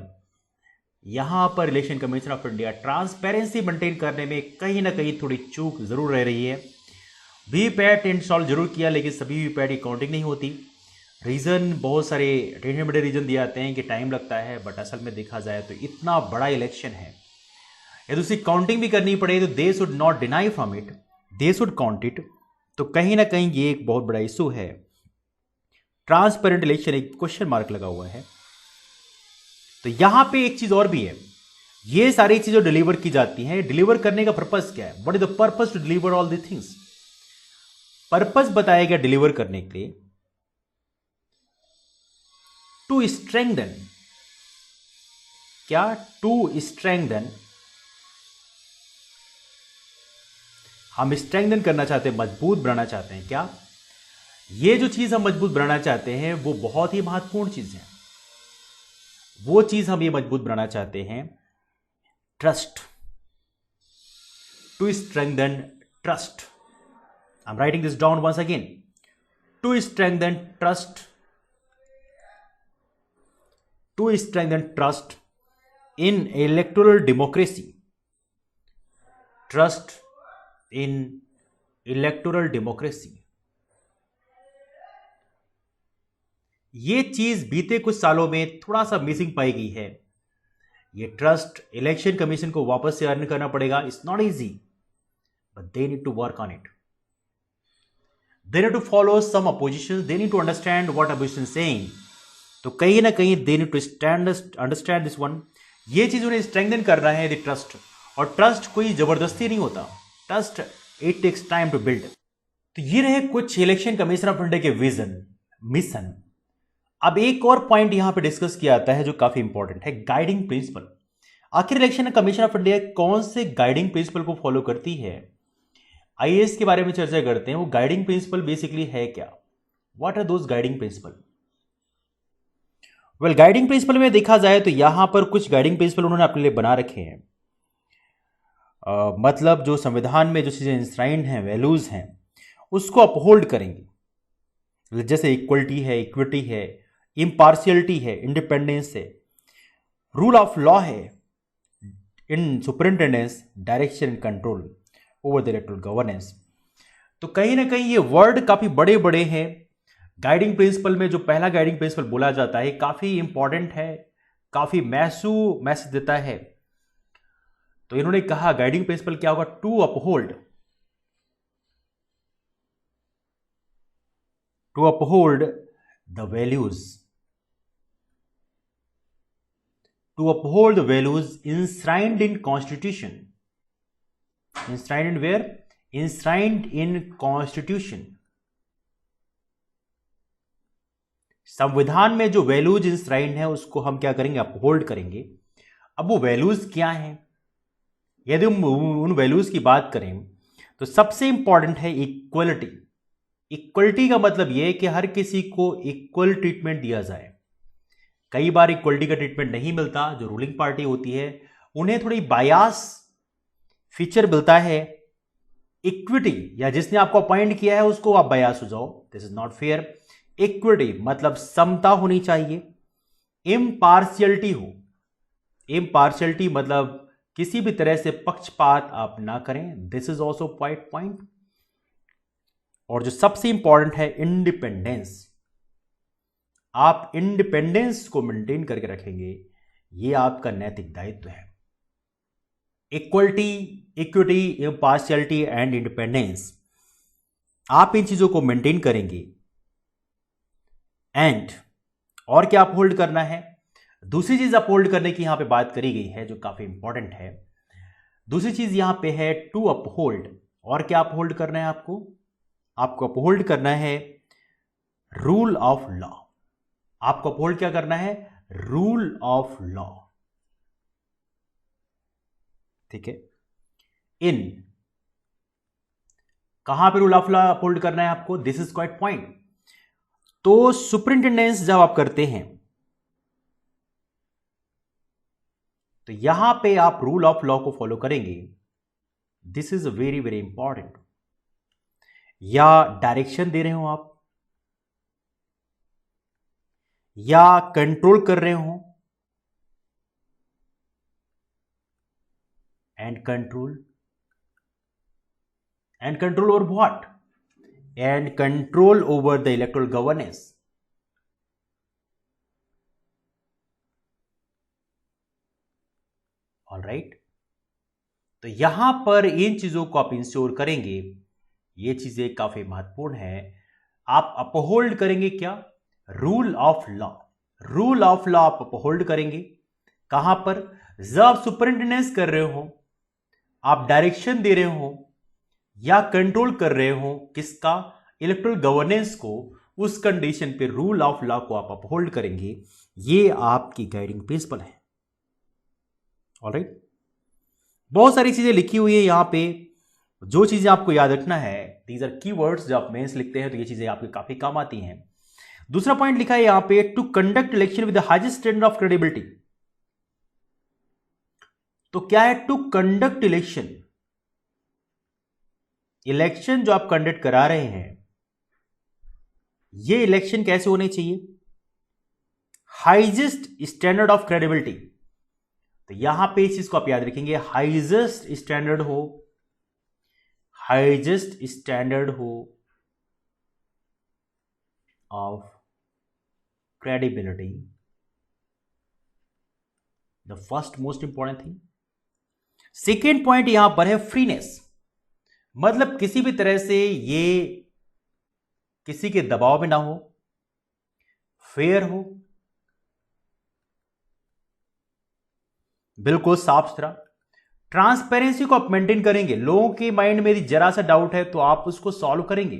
यहां पर election commission of India transparency maintain करने में कहीं ना कहीं थोड़ी चूक जरूर रह रही है। वीपैट इंस्टॉल जरूर किया, लेकिन सभी वीपैट की काउंटिंग नहीं होती। रीज़न बहुत सारे टेढ़े मेढ़े रीज़न दिए जाते हैं कि टाइम लगता है, बट असल में देखा जाए तो इतना बड़ा इलेक्शन है, यदि उसकी काउंटिंग भी करनी पड़े तो they should not deny from it, they should count it. तो कहीं ना कहीं ये एक बहुत बड़ा इशू है। ट्रांसपेरेंट इलेक्शन एक क्वेश्चन मार्क लगा हुआ है। तो यहां पे एक चीज और भी है, ये सारी चीजें डिलीवर की जाती हैं, डिलीवर करने का पर्पस क्या है? What is the purpose to deliver all the things? Purpose बताया गया डिलीवर करने के लिए, टू स्ट्रेंथन, क्या? टू स्ट्रेंथन, हम स्ट्रेंथन करना चाहते हैं, मजबूत बनाना चाहते हैं। क्या ये जो चीज हम मजबूत बनाना चाहते हैं वो बहुत ही महत्वपूर्ण चीज है। वो चीज हम ये मजबूत बनाना चाहते हैं, trust, to strengthen trust. I am writing this down once again, to strengthen trust, to strengthen trust in electoral democracy, trust in electoral democracy. ये चीज बीते कुछ सालों में थोड़ा सा मिसिंग पाई गई है। ये ट्रस्ट इलेक्शन कमीशन को वापस से अर्न करना पड़ेगा। It's not easy, but they need to work on it. They need to follow some opposition, they need to understand what opposition saying. तो कहीं ना कहीं they need to understand this one. ये चीज उन्हें स्ट्रेंथन करना है, द ट्रस्ट। और ट्रस्ट कोई जबरदस्ती नहीं होता, trust it takes time to build. तो ये रहे कुछ इलेक्शन कमीशन ऑफ इंडिया के विजन, मिशन। अब एक और पॉइंट यहां पे डिस्कस किया जाता है जो काफी इंपॉर्टेंट है, गाइडिंग प्रिंसिपल। आखिर इलेक्शन कमीशन ऑफ इंडिया कौन से गाइडिंग प्रिंसिपल को फॉलो करती है? आईएएस के बारे में चर्चा करते हैं। वो गाइडिंग प्रिंसिपल बेसिकली है क्या? What are those guiding principle? Well, guiding principle में देखा जाए तो यहां पर कुछ गाइडिंग प्रिंसिपल उन्होंने अपने लिए बना रखे हैं। मतलब जो संविधान में जो चीजें इंश्राइंड हैं, वैल्यूज हैं, उसको अपहोल्ड करेंगे। जैसे इक्वलिटी है, इक्विटी है, इम्पार्शियलिटी है, इंडिपेंडेंस है, रूल ऑफ लॉ है, in superintendence, direction and control over the electoral governance. तो कहीं ना कहीं ये वर्ड काफी बड़े बड़े हैं। गाइडिंग प्रिंसिपल में जो पहला गाइडिंग प्रिंसिपल बोला जाता है काफी इंपॉर्टेंट है, काफी मैसेज देता है। तो इन्होंने कहा गाइडिंग प्रिंसिपल क्या होगा? To uphold the values, to uphold the values enshrined in constitution, enshrined in where? Enshrined in constitution। संविधान में जो वैल्यूज इंश्राइंड है उसको हम क्या करेंगे? अपहोल्ड करेंगे। अब वो वैल्यूज क्या हैं? यदि हम उन वैल्यूज की बात करें तो सबसे इंपॉर्टेंट है इक्वलिटी। इक्वलिटी का मतलब यह है कि हर किसी को इक्वल ट्रीटमेंट दिया जाए। कई बार इक्वलिटी का ट्रीटमेंट नहीं मिलता। जो रूलिंग पार्टी होती है उन्हें थोड़ी बायास फीचर मिलता है। इक्विटी, या जिसने आपको अपॉइंट किया है उसको आप बायास हो जाओ, this is not fair. Equity मतलब समता होनी चाहिए। इम्पार्शियलिटी हो, इम्पार्शियलिटी मतलब किसी भी तरह से पक्षपात आप ना करें, दिस इज ऑल्सो पॉइंट। और जो सबसे इंपॉर्टेंट है इंडिपेंडेंस, आप इंडिपेंडेंस को मेंटेन करके रखेंगे, ये आपका नैतिक दायित्व है। Equality, equity, impartiality and independence, आप इन चीजों को मेंटेन करेंगे। एंड और क्या अपहोल्ड करना है? दूसरी चीज अपहोल्ड करने की यहां पे बात करी गई है जो काफी इंपॉर्टेंट है। दूसरी चीज यहां पे है टू अपहोल्ड। और क्या अपहोल्ड करना है आपको? आपको अपहोल्ड करना है रूल ऑफ लॉ। आपको अपहोल्ड क्या करना है? Rule of law. ठीक है। इन कहां पे रूल ऑफ लॉ अपहोल्ड करना है आपको? This is quite point. तो सुपरिंटेंडेंस जब आप करते हैं तो यहां पे आप रूल ऑफ लॉ को फॉलो करेंगे। This is very very important. या डायरेक्शन दे रहे हो आप, या कंट्रोल कर रहे हो, and control over what? And control over the electoral governance. Alright. तो यहां पर इन चीजों को आप इंश्योर करेंगे। ये चीजें काफी महत्वपूर्ण है। आप अपहोल्ड करेंगे क्या? Rule of law. Rule of law आप अपहोल्ड करेंगे। कहां पर? जब आप सुपरिंटेंडेंस कर रहे हो, आप डायरेक्शन दे रहे हो या कंट्रोल कर रहे हो किसका? इलेक्टोरल गवर्नेंस को, उस कंडीशन पे रूल ऑफ लॉ को आप अपहोल्ड करेंगे। ये आपकी गाइडिंग प्रिंसिपल है। ऑलराइट। बहुत सारी चीजें लिखी हुई है यहां पे। जो चीजें आपको याद रखना है, दीज आर कीवर्ड्स। जब आप मेंस लिखते हैं तो ये चीजें आपके काफी काम आती हैं। दूसरा पॉइंट लिखा है यहां पे, to conduct election with the highest standard of credibility. तो क्या है टू कंडक्ट इलेक्शन? इलेक्शन जो आप कंडक्ट करा रहे हैं, ये इलेक्शन कैसे होने चाहिए? Highest standard of credibility. तो यहां पे इस चीज को आप याद रखेंगे, हाईएस्ट स्टैंडर्ड हो, हाईएस्ट स्टैंडर्ड हो of credibility, the first most important thing। Second point यहां पर है फ्रीनेस, मतलब किसी भी तरह से ये किसी के दबाव में ना हो, फेयर हो, बिल्कुल साफ सुथरा। ट्रांसपेरेंसी को आप मेंटेन करेंगे, लोगों के माइंड में यदि जरा सा डाउट है तो आप उसको सॉल्व करेंगे।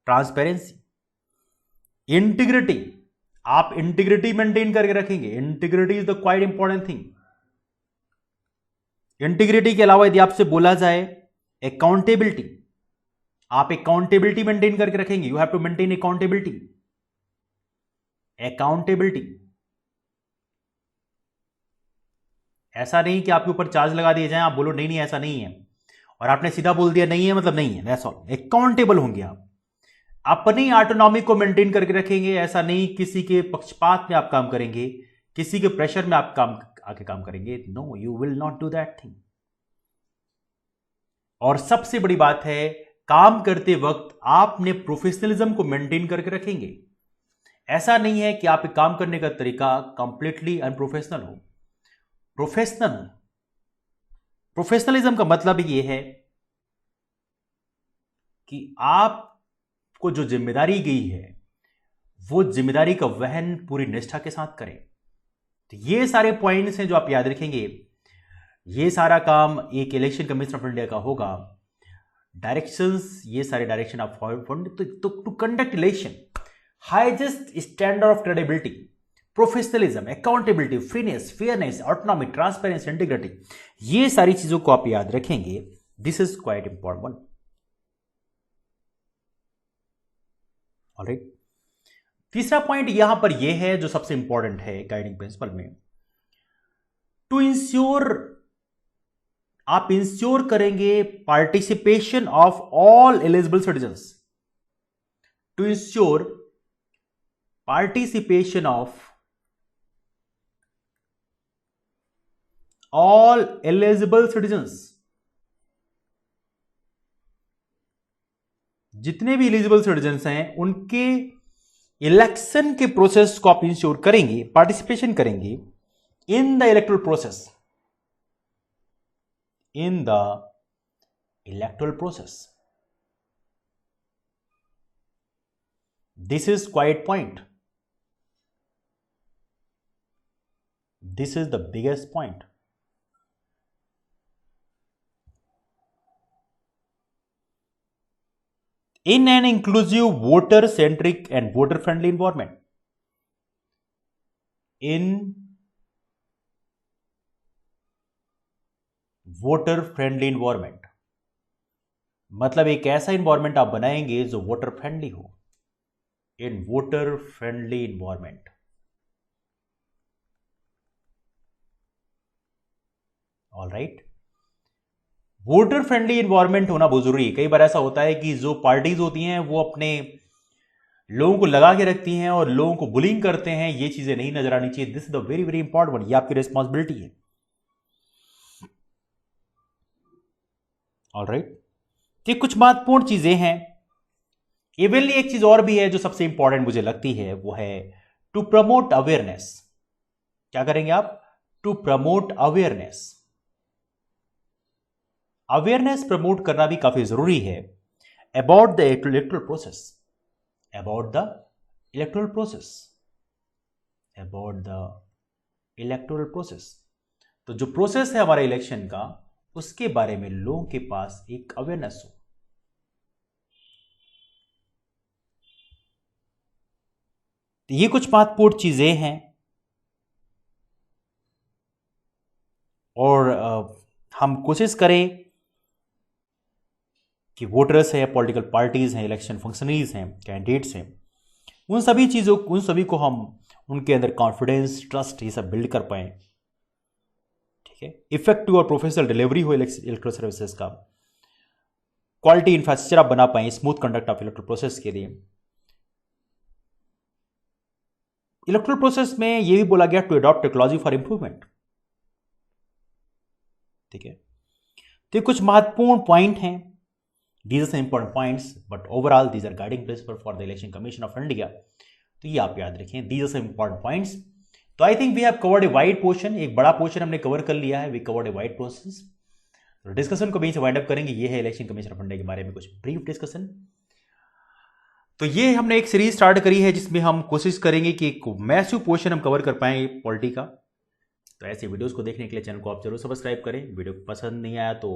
ट्रांसपेरेंसी, इंटीग्रिटी, आप इंटीग्रिटी मेंटेन करके रखेंगे। Integrity is the quite important thing. Integrity के अलावा यदि आपसे बोला जाए अकाउंटेबिलिटी, आप अकाउंटेबिलिटी मेंटेन करके रखेंगे। You have to maintain accountability. Accountability, ऐसा नहीं कि आपके ऊपर चार्ज लगा दिए जाए, आप बोलो नहीं नहीं ऐसा नहीं है, और आपने सीधा बोल दिया नहीं है मतलब नहीं है, दैट्स ऑल। अकाउंटेबल होंगे आप, अपनी ऑटोनॉमी को मेंटेन करके रखेंगे। ऐसा नहीं किसी के पक्षपात में आप काम करेंगे, किसी के प्रेशर में आप आके काम करेंगे। No, you will not do that thing. और सबसे बड़ी बात है, काम करते वक्त आपने प्रोफेशनलिज्म को मेंटेन करके रखेंगे। ऐसा नहीं है कि आप काम करने का तरीका कंप्लीटली अनप्रोफेशनल हो, प्रोफेशनल हो। प्रोफेशनलिज्म का मतलब यह है कि आपको जो जिम्मेदारी गई है, वो जिम्मेदारी का वहन पूरी निष्ठा के साथ करें। तो ये सारे पॉइंट्स हैं जो आप याद रखेंगे। ये सारा काम एक इलेक्शन कमीशन ऑफ इंडिया का होगा। डायरेक्शंस, ये सारे डायरेक्शन आप फॉलो। तो to conduct election, highest standard of credibility, professionalism, accountability, freeness, fairness, autonomy, transparency, integrity, ये सारी चीजों को आप याद रखेंगे। This is quite important. Alright, तीसरा पॉइंट यहां पर यह है जो सबसे इंपॉर्टेंट है गाइडिंग प्रिंसिपल में, टू इंश्योर, आप इंश्योर करेंगे participation of all eligible citizens. To ensure participation of all eligible citizens, जितने भी एलिजिबल सिटीजन्स हैं उनके इलेक्शन के प्रोसेस को आप इंश्योर करेंगे, पार्टिसिपेशन करेंगे in the electoral process, in the electoral process. This is quite point, this is the biggest point. In an inclusive, voter-centric and voter-friendly environment. In voter-friendly environment, मतलब एक ऐसा environment आप बनाएंगे जो voter-friendly हो। In voter-friendly environment, all right। Voter friendly environment होना बहुत जरूरी है। कई बार ऐसा होता है कि जो पार्टीज होती हैं वो अपने लोगों को लगा के रखती हैं और लोगों को बुलिंग करते हैं, ये चीजें नहीं नजर आनी चाहिए। This is the very very important one, ये आपकी रिस्पॉन्सिबिलिटी है। ऑलराइट, ये कुछ महत्वपूर्ण चीजें हैं। इवनली एक चीज और भी है जो सबसे इंपॉर्टेंट मुझे लगती है, वो है टू प्रमोट अवेयरनेस। क्या करेंगे आप? To promote awareness. Awareness promote करना भी काफी जरूरी है about the electoral process, about the electoral process, about the electoral process. तो जो प्रोसेस है हमारे इलेक्शन का, उसके बारे में लोगों के पास एक अवेयरनेस हो। तो ये कुछ महत्वपूर्ण चीजें हैं, और हम कोशिश करें कि वोटर्स हैं, पॉलिटिकल पार्टीज हैं, इलेक्शन फंक्शनरीज हैं, कैंडिडेट्स हैं, उन सभी चीज़ों, उन सभी को हम उनके अंदर कॉन्फिडेंस, ट्रस्ट, ये सब बिल्ड कर पाएँ, ठीक है। इफेक्टिव और प्रोफेशनल डिलीवरी हो इलेक्ट्रोल सर्विसेज का, क्वालिटी इंफ्रास्ट्रक्चर आप बना पाएँ smooth conduct of electoral process के लिए। इलेक्ट्रोल प्रोसेस में ये भी बोला गया to adopt technology for improvement, ठीक है। तो ये कुछ महत्वपूर्ण पॉइंट हैं, these are some important points, but overall these are guiding principle for the election commission of India. तो ये आप याद रखें, these are some important points. तो आई think we have covered a wide portion, एक बड़ा पोर्शन हमने कवर कर लिया है, we covered a wide process. तो डिस्कशन को वहीं से वाइंड अप करेंगे, ये है इलेक्शन कमीशन ऑफ इंडिया के बारे में कुछ ब्रीफ डिस्कशन। तो ये हमने एक सीरीज स्टार्ट करी है जिसमें हम कोशिश करेंगे कि एक मैसिव पोर्शन हम कवर कर पाएं पॉलिटी का। तो ऐसे वीडियोस को देखने के लिए चैनल को आप जरूर सब्सक्राइब करें। वीडियो पसंद नहीं आया तो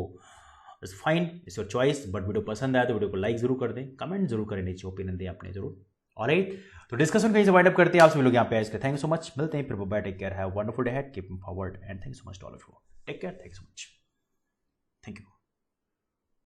it's fine, it's your choice, but video पसंद आया तो वीडियो को लाइक जरूर कर दें, कमेंट जरूर करें, नीचे ओपिनियन दें आपने जरूर। ऑलराइट, तो डिस्कशन कहीं से वाइंड अप करते हैं, आप सभी लोग यहाँ पे आए। थैंक यू सो मच, मिलते हैं फिर, bye, take care, have wonderful day ahead, keep forward and thank you so much to all of you, take care, thank you so much, thank you.